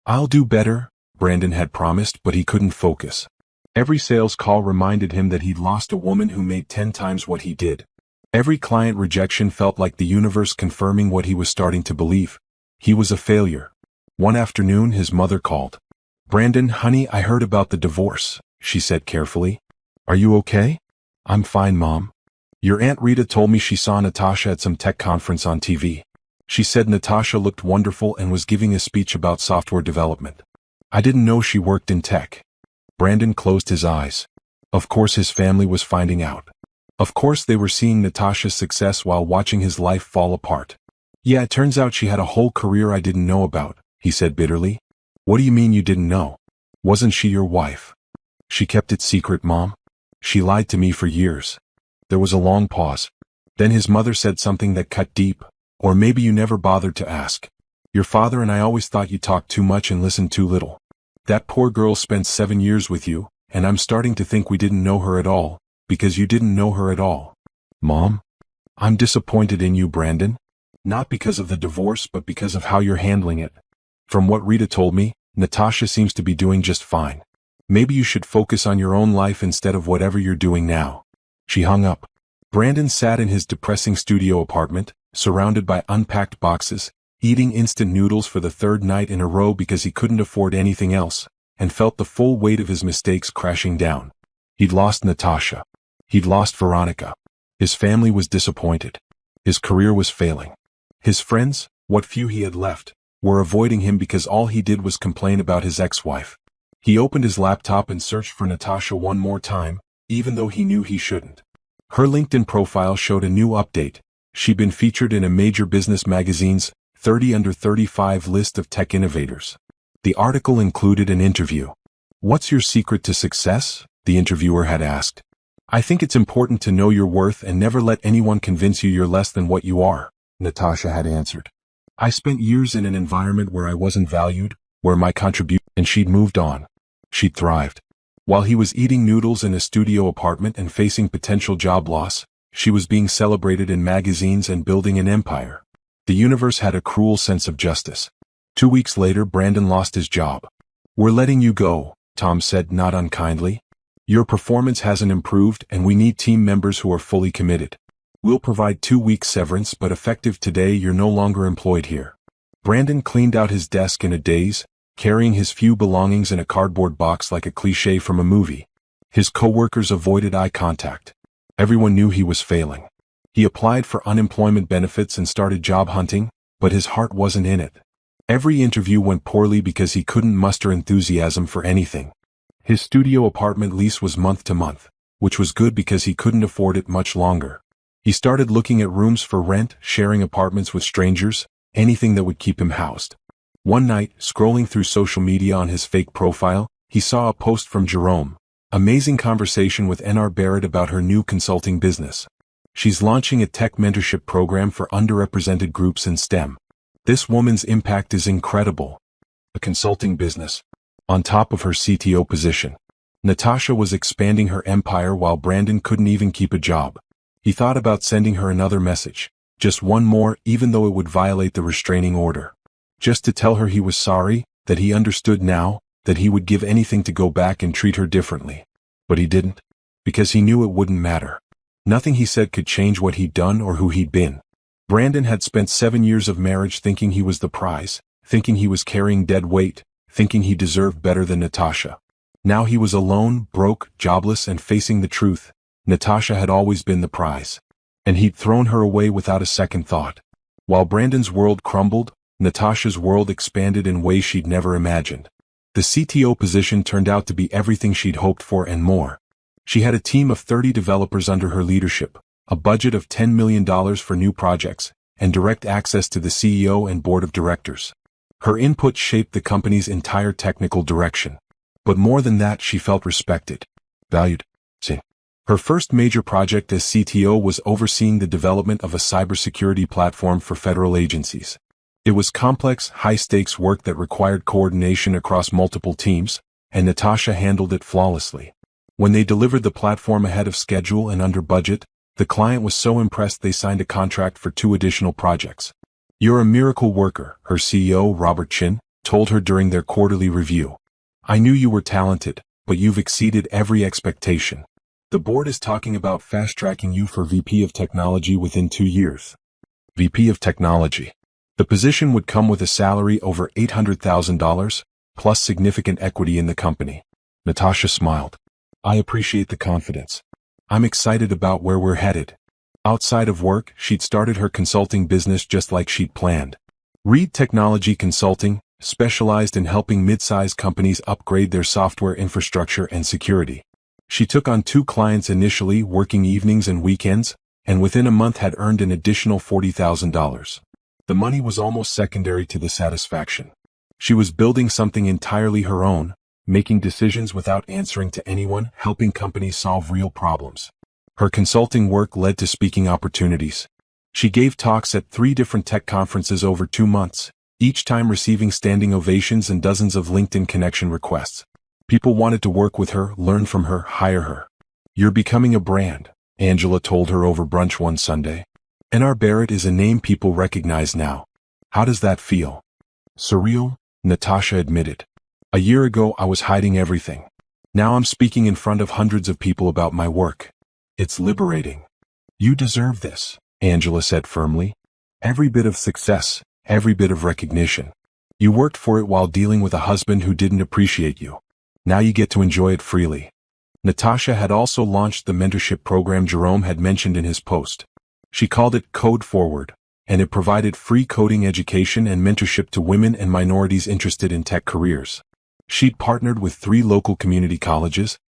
A: "I'll do better," Brandon had promised, but he couldn't focus. Every sales call reminded him that he'd lost a woman who made 10 times what he did. Every client rejection felt like the universe confirming what he was starting to believe. He was a failure. One afternoon, his mother called. "Brandon, honey, I heard about the divorce," she said carefully. "Are you okay?" "I'm fine, Mom. Your Aunt Rita told me she saw Natasha at some tech conference on TV. She said Natasha looked wonderful and was giving a speech about software development. I didn't know she worked in tech." Brandon closed his eyes. Of course his family was finding out. Of course they were seeing Natasha's success while watching his life fall apart. "Yeah, it turns out she had a whole career I didn't know about," he said bitterly. "What do you mean you didn't know? Wasn't she your wife?" "She kept it secret, Mom. She lied to me for years." There was a long pause. Then his mother said something that cut deep. "Or maybe you never bothered to ask. Your father and I always thought you talked too much and listened too little. That poor girl spent 7 years with you, and I'm starting to think we didn't know her at all, because you didn't know her at all." "Mom?" I'm disappointed in you, Brandon. Not because of the divorce, but because of how you're handling it. From what Rita told me, Natasha seems to be doing just fine. Maybe you should focus on your own life instead of whatever you're doing now. She hung up. Brandon sat in his depressing studio apartment, surrounded by unpacked boxes, eating instant noodles for the third night in a row because he couldn't afford anything else, and felt the full weight of his mistakes crashing down. He'd lost Natasha. He'd lost Veronica. His family was disappointed. His career was failing. His friends, what few he had left, were avoiding him because all he did was complain about his ex-wife. He opened his laptop and searched for Natasha one more time, even though he knew he shouldn't. Her LinkedIn profile showed a new update. She'd been featured in a major business magazine's 30 Under 35 list of tech innovators. The article included an interview. "What's your secret to success?" the interviewer had asked. "I think it's important to know your worth and never let anyone convince you you're less than what you are," Natasha had answered. "I spent years in an environment where I wasn't valued, where my contribution," and she'd moved on. She'd thrived. While he was eating noodles in a studio apartment and facing potential job loss, she was being celebrated in magazines and building an empire. The universe had a cruel sense of justice. 2 weeks later, Brandon lost his job. "We're letting you go," Tom said, not unkindly. "Your performance hasn't improved and we need team members who are fully committed. We'll provide 2 weeks severance, but effective today you're no longer employed here." Brandon cleaned out his desk in a daze, carrying his few belongings in a cardboard box like a cliché from a movie. His coworkers avoided eye contact. Everyone knew he was failing. He applied for unemployment benefits and started job hunting, but his heart wasn't in it. Every interview went poorly because he couldn't muster enthusiasm for anything. His studio apartment lease was month to month, which was good because he couldn't afford it much longer. He started looking at rooms for rent, sharing apartments with strangers, anything that would keep him housed. One night, scrolling through social media on his fake profile, he saw a post from Jerome. "Amazing conversation with N.R. Barrett about her new consulting business. She's launching a tech mentorship program for underrepresented groups in STEM. This woman's impact is incredible." A consulting business. On top of her CTO position. Natasha was expanding her empire while Brandon couldn't even keep a job. He thought about sending her another message. Just one more, even though it would violate the restraining order. Just to tell her he was sorry, that he understood now, that he would give anything to go back and treat her differently. But he didn't. Because he knew it wouldn't matter. Nothing he said could change what he'd done or who he'd been. Brandon had spent 7 years of marriage thinking he was the prize, thinking he was carrying dead weight, thinking he deserved better than Natasha. Now he was alone, broke, jobless, and facing the truth. Natasha had always been the prize. And he'd thrown her away without a second thought. While Brandon's world crumbled, Natasha's world expanded in ways she'd never imagined. The CTO position turned out to be everything she'd hoped for and more. She had a team of 30 developers under her leadership, a budget of $10 million for new projects, and direct access to the CEO and board of directors. Her input shaped the company's entire technical direction. But more than that, she felt respected, valued. Her first major project as CTO was overseeing the development of a cybersecurity platform for federal agencies. It was complex, high-stakes work that required coordination across multiple teams, and Natasha handled it flawlessly. When they delivered the platform ahead of schedule and under budget, the client was so impressed they signed a contract for 2 additional projects. "You're a miracle worker," her CEO, Robert Chin, told her during their quarterly review. "I knew you were talented, but you've exceeded every expectation. The board is talking about fast-tracking you for VP of Technology within 2 years." VP of Technology. The position would come with a salary over $800,000, plus significant equity in the company. Natasha smiled. "I appreciate the confidence. I'm excited about where we're headed." Outside of work, she'd started her consulting business just like she'd planned. Reed Technology Consulting, specialized in helping mid-sized companies upgrade their software infrastructure and security. She took on 2 clients initially, working evenings and weekends, and within a month had earned an additional $40,000. The money was almost secondary to the satisfaction. She was building something entirely her own, making decisions without answering to anyone, helping companies solve real problems. Her consulting work led to speaking opportunities. She gave talks at 3 different tech conferences over 2 months, each time receiving standing ovations and dozens of LinkedIn connection requests. People wanted to work with her, learn from her, hire her. "You're becoming a brand," Angela told her over brunch one Sunday. N.R. Barrett is a name people recognize now. How does that feel? Surreal, Natasha admitted. A year ago I was hiding everything. Now I'm speaking in front of hundreds of people about my work. It's liberating. You deserve this, Angela said firmly. Every bit of success, every bit of recognition. You worked for it while dealing with a husband who didn't appreciate you. Now you get to enjoy it freely. Natasha had also launched the mentorship program Jerome had mentioned in his post. She called it Code Forward, and it provided free coding education and mentorship to women and minorities interested in tech careers. She'd partnered with 3 local community colleges,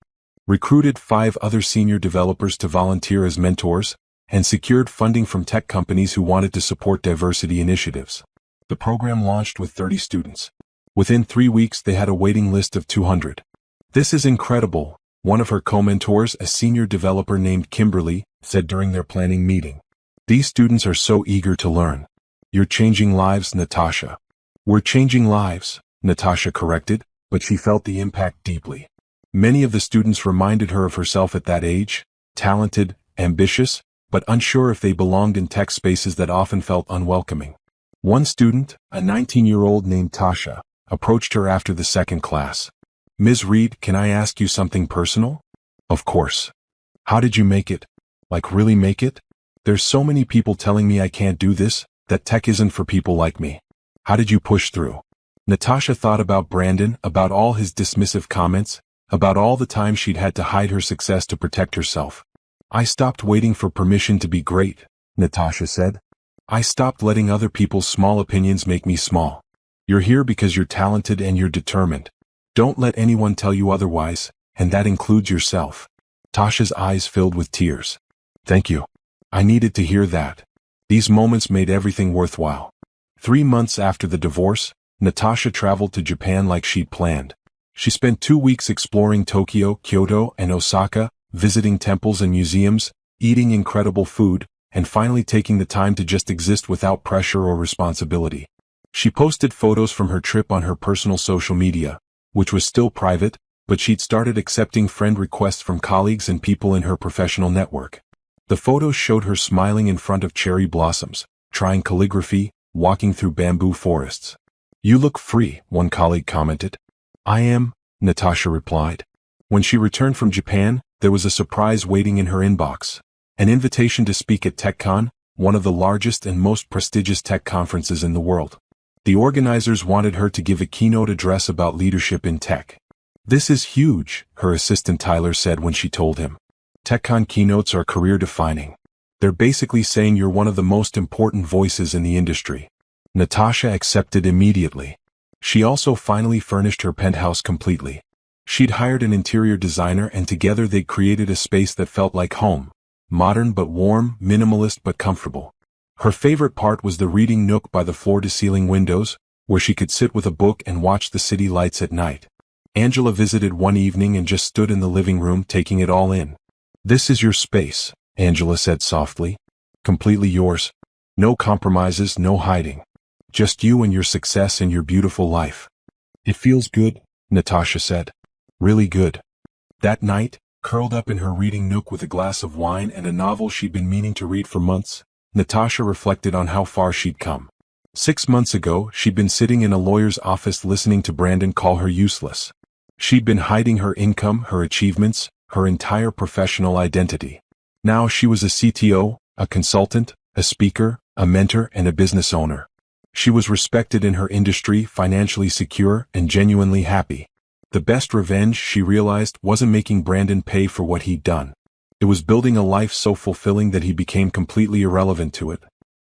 A: recruited 5 other senior developers to volunteer as mentors, and secured funding from tech companies who wanted to support diversity initiatives. The program launched with 30 students. Within 3 weeks they had a waiting list of 200. This is incredible, one of her co-mentors, a senior developer named Kimberly, said during their planning meeting. These students are so eager to learn. You're changing lives, Natasha. We're changing lives, Natasha corrected, but she felt the impact deeply. Many of the students reminded her of herself at that age, talented, ambitious, but unsure if they belonged in tech spaces that often felt unwelcoming. One student, a 19-year-old named Tasha, approached her after the second class. Ms. Reed, can I ask you something personal? Of course. How did you make it? Like really make it? There's so many people telling me I can't do this, that tech isn't for people like me. How did you push through? Natasha thought about Brandon, about all his dismissive comments, about all the time she'd had to hide her success to protect herself. I stopped waiting for permission to be great, Natasha said. I stopped letting other people's small opinions make me small. You're here because you're talented and you're determined. Don't let anyone tell you otherwise, and that includes yourself. Tasha's eyes filled with tears. Thank you. I needed to hear that. These moments made everything worthwhile. 3 months after the divorce, Natasha traveled to Japan like she'd planned. She spent 2 weeks exploring Tokyo, Kyoto, and Osaka, visiting temples and museums, eating incredible food, and finally taking the time to just exist without pressure or responsibility. She posted photos from her trip on her personal social media, which was still private, but she'd started accepting friend requests from colleagues and people in her professional network. The photos showed her smiling in front of cherry blossoms, trying calligraphy, walking through bamboo forests. You look free, one colleague commented. I am, Natasha replied. When she returned from Japan, there was a surprise waiting in her inbox. An invitation to speak at TechCon, one of the largest and most prestigious tech conferences in the world. The organizers wanted her to give a keynote address about leadership in tech. This is huge, her assistant Tyler said when she told him. TechCon keynotes are career-defining. They're basically saying you're one of the most important voices in the industry. Natasha accepted immediately. She also finally furnished her penthouse completely. She'd hired an interior designer and together they created a space that felt like home. Modern but warm, minimalist but comfortable. Her favorite part was the reading nook by the floor-to-ceiling windows, where she could sit with a book and watch the city lights at night. Angela visited one evening and just stood in the living room taking it all in. This is your space, Angela said softly. Completely yours. No compromises, no hiding. Just you and your success and your beautiful life. It feels good, Natasha said. Really good. That night, curled up in her reading nook with a glass of wine and a novel she'd been meaning to read for months, Natasha reflected on how far she'd come. 6 months ago, she'd been sitting in a lawyer's office listening to Brandon call her useless. She'd been hiding her income, her achievements, her entire professional identity. Now she was a CTO, a consultant, a speaker, a mentor, and a business owner. She was respected in her industry, financially secure, and genuinely happy. The best revenge, she realized, wasn't making Brandon pay for what he'd done. It was building a life so fulfilling that he became completely irrelevant to it.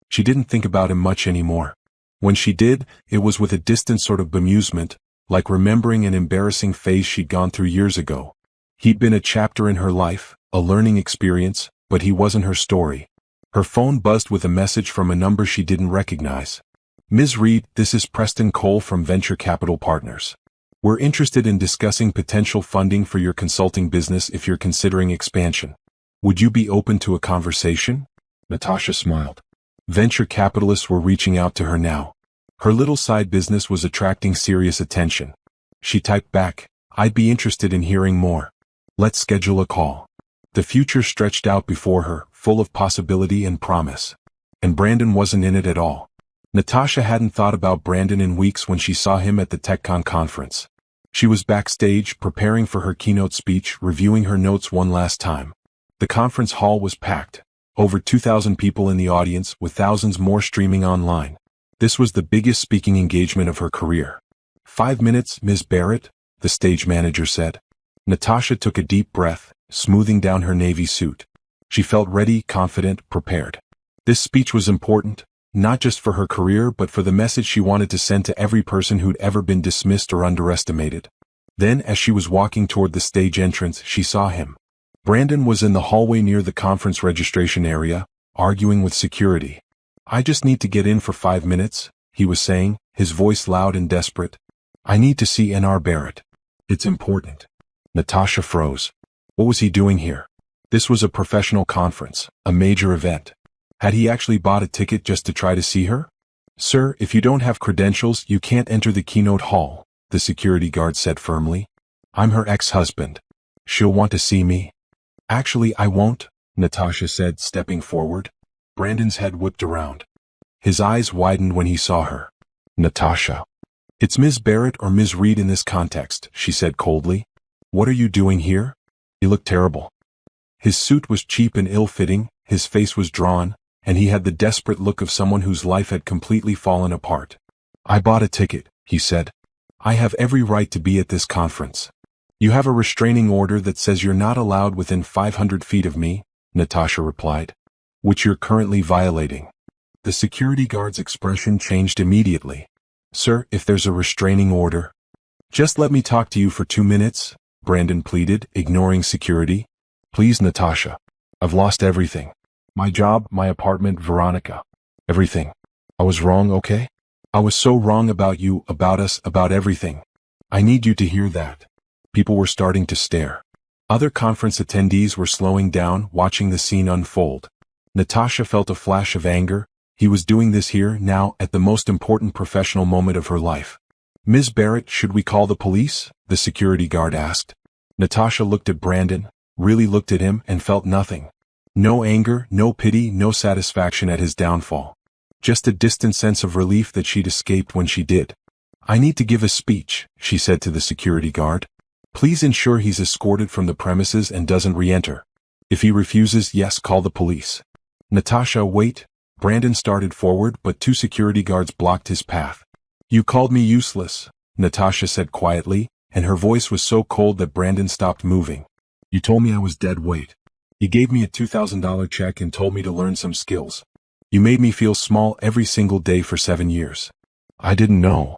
A: She didn't think about him much anymore. When she did, it was with a distant sort of bemusement, like remembering an embarrassing phase she'd gone through years ago. He'd been a chapter in her life, a learning experience, but he wasn't her story. Her phone buzzed with a message from a number she didn't recognize. Ms. Reed, this is Preston Cole from Venture Capital Partners. We're interested in discussing potential funding for your consulting business if you're considering expansion. Would you be open to a conversation? Natasha smiled. Venture capitalists were reaching out to her now. Her little side business was attracting serious attention. She typed back, I'd be interested in hearing more. Let's schedule a call. The future stretched out before her, full of possibility and promise. And Brandon wasn't in it at all. Natasha hadn't thought about Brandon in weeks when she saw him at the TechCon conference. She was backstage, preparing for her keynote speech, reviewing her notes one last time. The conference hall was packed. Over 2,000 people in the audience, with thousands more streaming online. This was the biggest speaking engagement of her career. 5 minutes, Ms. Barrett, the stage manager said. Natasha took a deep breath, smoothing down her navy suit. She felt ready, confident, prepared. This speech was important, not just for her career but for the message she wanted to send to every person who'd ever been dismissed or underestimated. Then, as she was walking toward the stage entrance, she saw him. Brandon was in the hallway near the conference registration area, arguing with security. "I just need to get in for 5 minutes," he was saying, his voice loud and desperate. "I need to see N.R. Barrett. It's important." Natasha froze. What was he doing here? This was a professional conference, a major event. Had he actually bought a ticket just to try to see her? "Sir, if you don't have credentials, you can't enter the keynote hall," the security guard said firmly. "I'm her ex-husband. She'll want to see me." "Actually, I won't," Natasha said, stepping forward. Brandon's head whipped around. His eyes widened when he saw her. "Natasha." "It's Ms. Barrett or Ms. Reed in this context," she said coldly. "What are you doing here?" He looked terrible. His suit was cheap and ill-fitting, his face was drawn, and he had the desperate look of someone whose life had completely fallen apart. "I bought a ticket," he said. "I have every right to be at this conference." "You have a restraining order that says you're not allowed within 500 feet of me," Natasha replied. "Which you're currently violating." The security guard's expression changed immediately. "Sir, if there's a restraining order—" "Just let me talk to you for 2 minutes," Brandon pleaded, ignoring security. "Please, Natasha. I've lost everything. My job, my apartment, Veronica. Everything. I was wrong, okay? I was so wrong about you, about us, about everything. I need you to hear that." People were starting to stare. Other conference attendees were slowing down, watching the scene unfold. Natasha felt a flash of anger. He was doing this here, now, at the most important professional moment of her life. "Ms. Barrett, should we call the police?" the security guard asked. Natasha looked at Brandon, really looked at him, and felt nothing. No anger, no pity, no satisfaction at his downfall. Just a distant sense of relief that she'd escaped when she did. "I need to give a speech," she said to the security guard. "Please ensure he's escorted from the premises and doesn't re-enter. If he refuses, yes, call the police." "Natasha, wait." Brandon started forward, but 2 security guards blocked his path. "You called me useless," Natasha said quietly, and her voice was so cold that Brandon stopped moving. "You told me I was dead weight. You gave me a $2,000 check and told me to learn some skills. You made me feel small every single day for 7 years. I didn't know."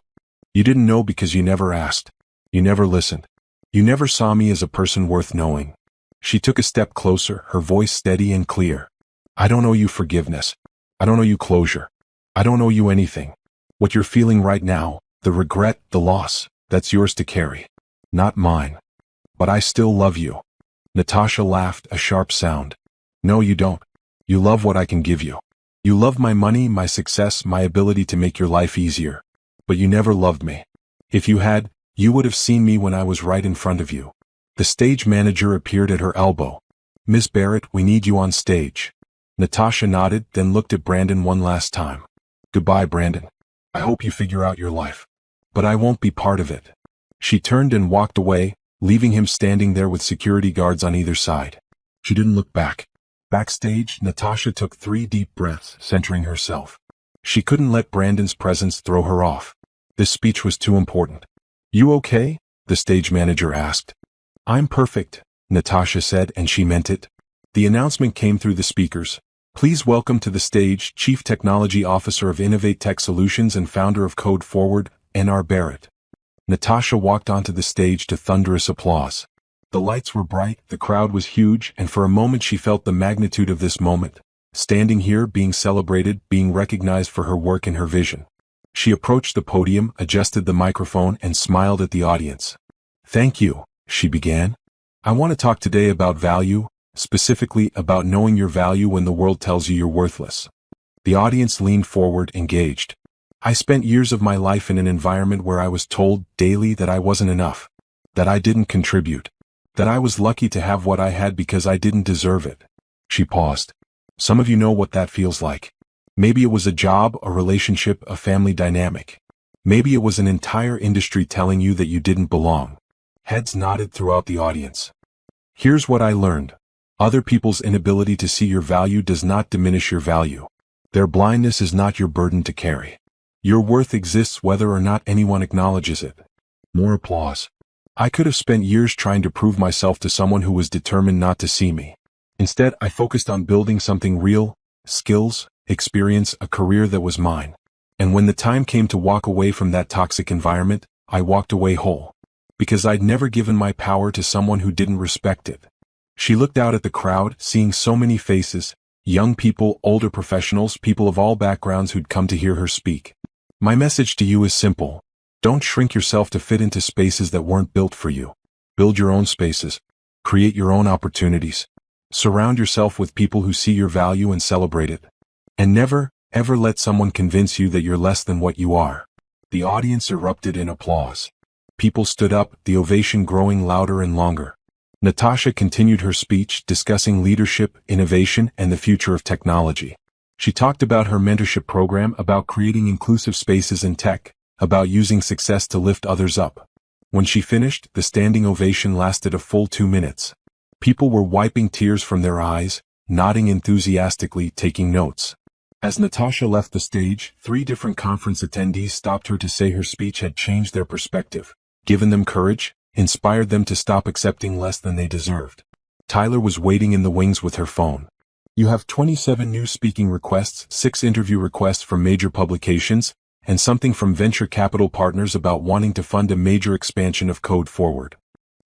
A: "You didn't know because you never asked. You never listened. You never saw me as a person worth knowing." She took a step closer, her voice steady and clear. "I don't owe you forgiveness. I don't owe you closure. I don't owe you anything. What you're feeling right now, the regret, the loss, that's yours to carry. Not mine. But I still love you." Natasha laughed, a sharp sound. "No, you don't. You love what I can give you. You love my money, my success, my ability to make your life easier. But you never loved me. If you had, you would have seen me when I was right in front of you." The stage manager appeared at her elbow. "Ms. Barrett, we need you on stage." Natasha nodded, then looked at Brandon one last time. "Goodbye, Brandon. I hope you figure out your life. But I won't be part of it." She turned and walked away, leaving him standing there with security guards on either side. She didn't look back. Backstage, Natasha took 3 deep breaths, centering herself. She couldn't let Brandon's presence throw her off. This speech was too important. "You okay?" the stage manager asked. "I'm perfect," Natasha said, and she meant it. The announcement came through the speakers. "Please welcome to the stage Chief Technology Officer of Innovate Tech Solutions and founder of Code Forward, N.R. Barrett." Natasha walked onto the stage to thunderous applause. The lights were bright, the crowd was huge, and for a moment she felt the magnitude of this moment. Standing here, being celebrated, being recognized for her work and her vision. She approached the podium, adjusted the microphone, and smiled at the audience. "Thank you," she began. "I want to talk today about value, specifically about knowing your value when the world tells you you're worthless." The audience leaned forward, engaged. "I spent years of my life in an environment where I was told daily that I wasn't enough, that I didn't contribute, that I was lucky to have what I had because I didn't deserve it." She paused. "Some of you know what that feels like. Maybe it was a job, a relationship, a family dynamic. Maybe it was an entire industry telling you that you didn't belong. Heads nodded throughout the audience. Here's what I learned. Other people's inability to see your value does not diminish your value. Their blindness is not your burden to carry. Your worth exists whether or not anyone acknowledges it. More applause. I could have spent years trying to prove myself to someone who was determined not to see me. Instead, I focused on building something real, skills, experience, a career that was mine. And when the time came to walk away from that toxic environment, I walked away whole. Because I'd never given my power to someone who didn't respect it. She looked out at the crowd, seeing so many faces, young people, older professionals, people of all backgrounds who'd come to hear her speak. My message to you is simple. Don't shrink yourself to fit into spaces that weren't built for you. Build your own spaces. Create your own opportunities. Surround yourself with people who see your value and celebrate it. And never, ever let someone convince you that you're less than what you are. The audience erupted in applause. People stood up, the ovation growing louder and longer. Natasha continued her speech, discussing leadership, innovation, and the future of technology. She talked about her mentorship program, about creating inclusive spaces in tech, about using success to lift others up. When she finished, the standing ovation lasted a full 2 minutes. People were wiping tears from their eyes, nodding enthusiastically, taking notes. As Natasha left the stage, 3 different conference attendees stopped her to say her speech had changed their perspective, given them courage, inspired them to stop accepting less than they deserved. Tyler was waiting in the wings with her phone. You have 27 new speaking requests, 6 interview requests from major publications, and something from venture capital partners about wanting to fund a major expansion of Code Forward.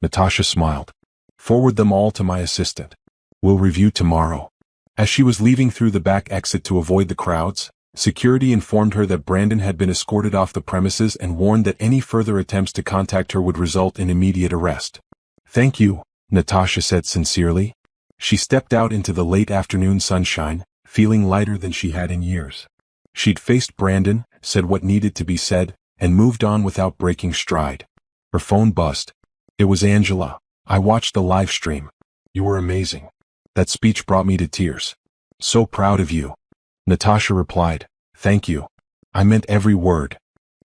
A: Natasha smiled. Forward them all to my assistant. We'll review tomorrow. As she was leaving through the back exit to avoid the crowds, security informed her that Brandon had been escorted off the premises and warned that any further attempts to contact her would result in immediate arrest. Thank you, Natasha said sincerely. She stepped out into the late afternoon sunshine, feeling lighter than she had in years. She'd faced Brandon, said what needed to be said, and moved on without breaking stride. Her phone buzzed. It was Angela. I watched the live stream. You were amazing. That speech brought me to tears. So proud of you. Natasha replied, Thank you. I meant every word.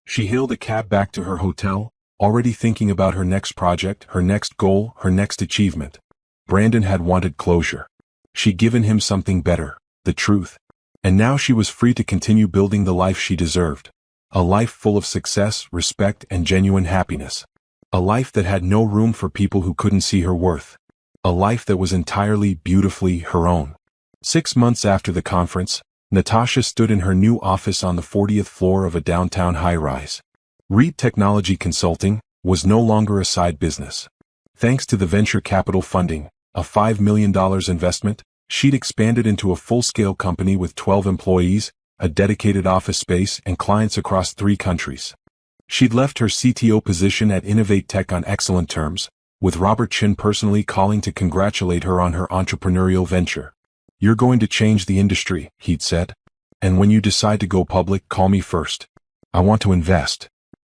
A: She hailed a cab back to her hotel, already thinking about her next project, her next goal, her next achievement. Brandon had wanted closure. She'd given him something better, the truth. And now she was free to continue building the life she deserved. A life full of success, respect, and genuine happiness. A life that had no room for people who couldn't see her worth. A life that was entirely, beautifully her own. 6 months after the conference, Natasha stood in her new office on the 40th floor of a downtown high-rise. Reed Technology Consulting was no longer a side business. Thanks to the venture capital funding, a $5 million investment, she'd expanded into a full-scale company with 12 employees, a dedicated office space, and clients across 3 countries. She'd left her CTO position at Innovate Tech on excellent terms, with Robert Chin personally calling to congratulate her on her entrepreneurial venture. You're going to change the industry, he'd said. And when you decide to go public, call me first. I want to invest.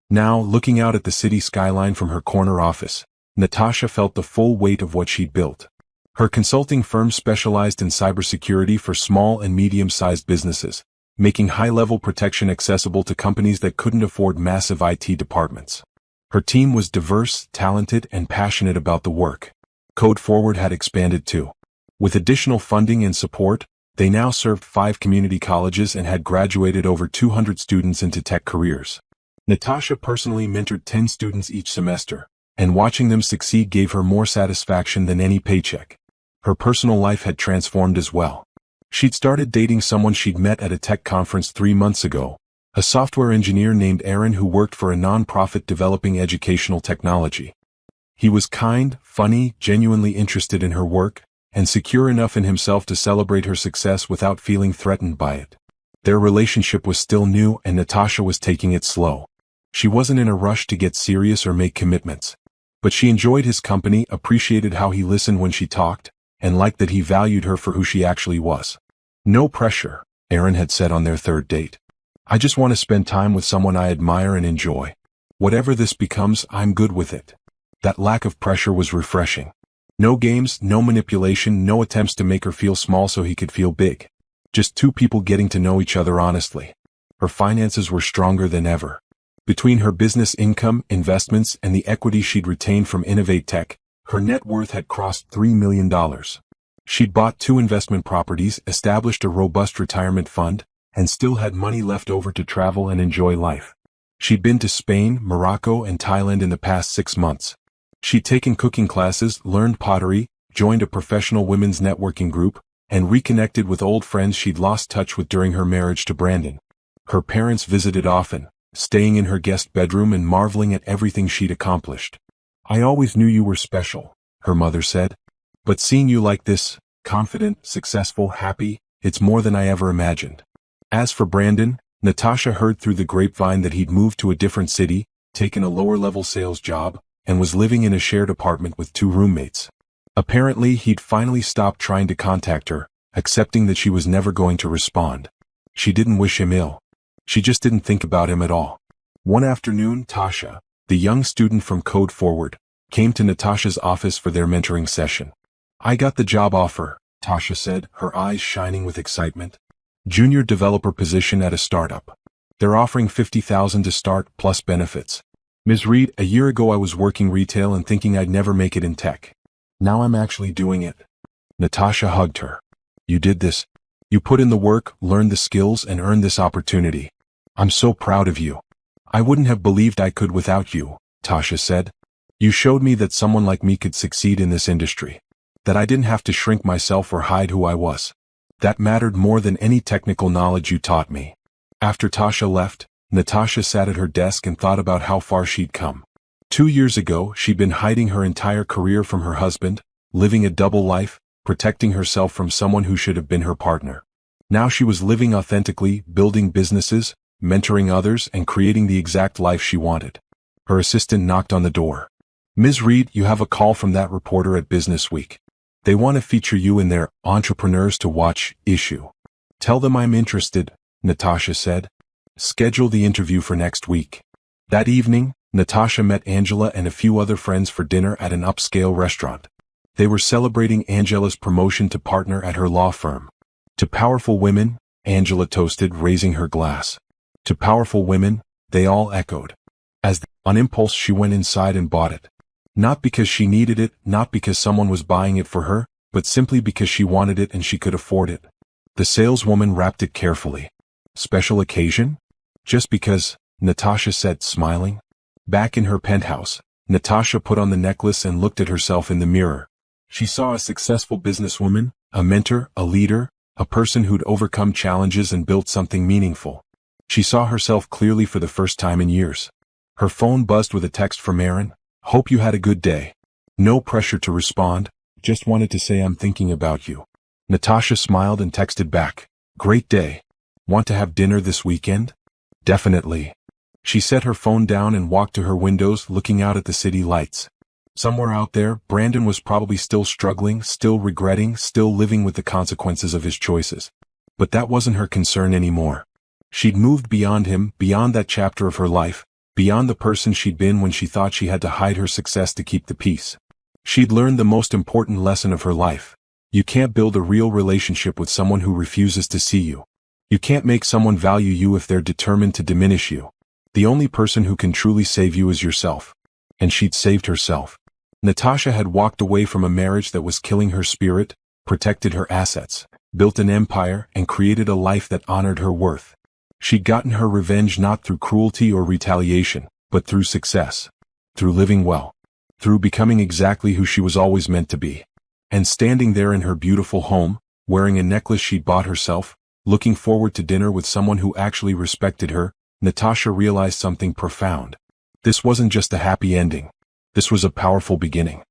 A: Now, looking out at the city skyline from her corner office, Natasha felt the full weight of what she'd built. Her consulting firm specialized in cybersecurity for small and medium-sized businesses, making high-level protection accessible to companies that couldn't afford massive IT departments. Her team was diverse, talented, and passionate about the work. Code Forward had expanded too. With additional funding and support, they now served 5 community colleges and had graduated over 200 students into tech careers. Natasha personally mentored 10 students each semester, and watching them succeed gave her more satisfaction than any paycheck. Her personal life had transformed as well. She'd started dating someone she'd met at a tech conference 3 months ago, a software engineer named Aaron who worked for a nonprofit developing educational technology. He was kind, funny, genuinely interested in her work, and secure enough in himself to celebrate her success without feeling threatened by it. Their relationship was still new and Natasha was taking it slow. She wasn't in a rush to get serious or make commitments. But she enjoyed his company, appreciated how he listened when she talked, and liked that he valued her for who she actually was. No pressure, Aaron had said on their 3rd date. I just want to spend time with someone I admire and enjoy. Whatever this becomes, I'm good with it. That lack of pressure was refreshing. No games, no manipulation, no attempts to make her feel small so he could feel big. Just two people getting to know each other honestly. Her finances were stronger than ever. Between her business income, investments, and the equity she'd retained from Innovate Tech, her net worth had crossed $3 million. She'd bought 2 investment properties, established a robust retirement fund, and still had money left over to travel and enjoy life. She'd been to Spain, Morocco, and Thailand in the past 6 months. She'd taken cooking classes, learned pottery, joined a professional women's networking group, and reconnected with old friends she'd lost touch with during her marriage to Brandon. Her parents visited often, staying in her guest bedroom and marveling at everything she'd accomplished. "I always knew you were special," her mother said. "But seeing you like this, confident, successful, happy, it's more than I ever imagined." As for Brandon, Natasha heard through the grapevine that he'd moved to a different city, taken a lower-level sales job, and was living in a shared apartment with 2 roommates. Apparently, he'd finally stopped trying to contact her, accepting that she was never going to respond. She didn't wish him ill. She just didn't think about him at all. One afternoon, Tasha, the young student from Code Forward, came to Natasha's office for their mentoring session. "I got the job offer," Tasha said, her eyes shining with excitement. "Junior developer position at a startup. They're offering $50,000 to start, plus benefits. Ms. Reed, a year ago I was working retail and thinking I'd never make it in tech. Now I'm actually doing it." Natasha hugged her. "You did this. You put in the work, learned the skills, and earned this opportunity. I'm so proud of you." "I wouldn't have believed I could without you," Tasha said. "You showed me that someone like me could succeed in this industry. That I didn't have to shrink myself or hide who I was. That mattered more than any technical knowledge you taught me." After Tasha left, Natasha sat at her desk and thought about how far she'd come. 2 years ago, she'd been hiding her entire career from her husband, living a double life, protecting herself from someone who should have been her partner. Now she was living authentically, building businesses, mentoring others, and creating the exact life she wanted. Her assistant knocked on the door. "Ms. Reed, you have a call from that reporter at Business Week. They want to feature you in their Entrepreneurs to Watch issue." "Tell them I'm interested," Natasha said. "Schedule the interview for next week." That evening, Natasha met Angela and a few other friends for dinner at an upscale restaurant. They were celebrating Angela's promotion to partner at her law firm. "To powerful women," Angela toasted, raising her glass. "To powerful women," they all echoed. On impulse she went inside and bought it. Not because she needed it, not because someone was buying it for her, but simply because she wanted it and she could afford it. The saleswoman wrapped it carefully. "Special occasion?" "Just because," Natasha said, smiling. Back in her penthouse, Natasha put on the necklace and looked at herself in the mirror. She saw a successful businesswoman, a mentor, a leader, a person who'd overcome challenges and built something meaningful. She saw herself clearly for the first time in years. Her phone buzzed with a text from Aaron. "Hope you had a good day." No pressure to respond, just wanted to say I'm thinking about you. Natasha smiled and texted back, "Great day. Want to have dinner this weekend?" "Definitely." She set her phone down and walked to her windows, looking out at the city lights. Somewhere out there, Brandon was probably still struggling, still regretting, still living with the consequences of his choices. But that wasn't her concern anymore. She'd moved beyond him, beyond that chapter of her life, beyond the person she'd been when she thought she had to hide her success to keep the peace. She'd learned the most important lesson of her life. You can't build a real relationship with someone who refuses to see you. You can't make someone value you if they're determined to diminish you. The only person who can truly save you is yourself. And she'd saved herself. Natasha had walked away from a marriage that was killing her spirit, protected her assets, built an empire, and created a life that honored her worth. She'd gotten her revenge not through cruelty or retaliation, but through success. Through living well. Through becoming exactly who she was always meant to be. And standing there in her beautiful home, wearing a necklace she'd bought herself, looking forward to dinner with someone who actually respected her, Natasha realized something profound. This wasn't just a happy ending. This was a powerful beginning.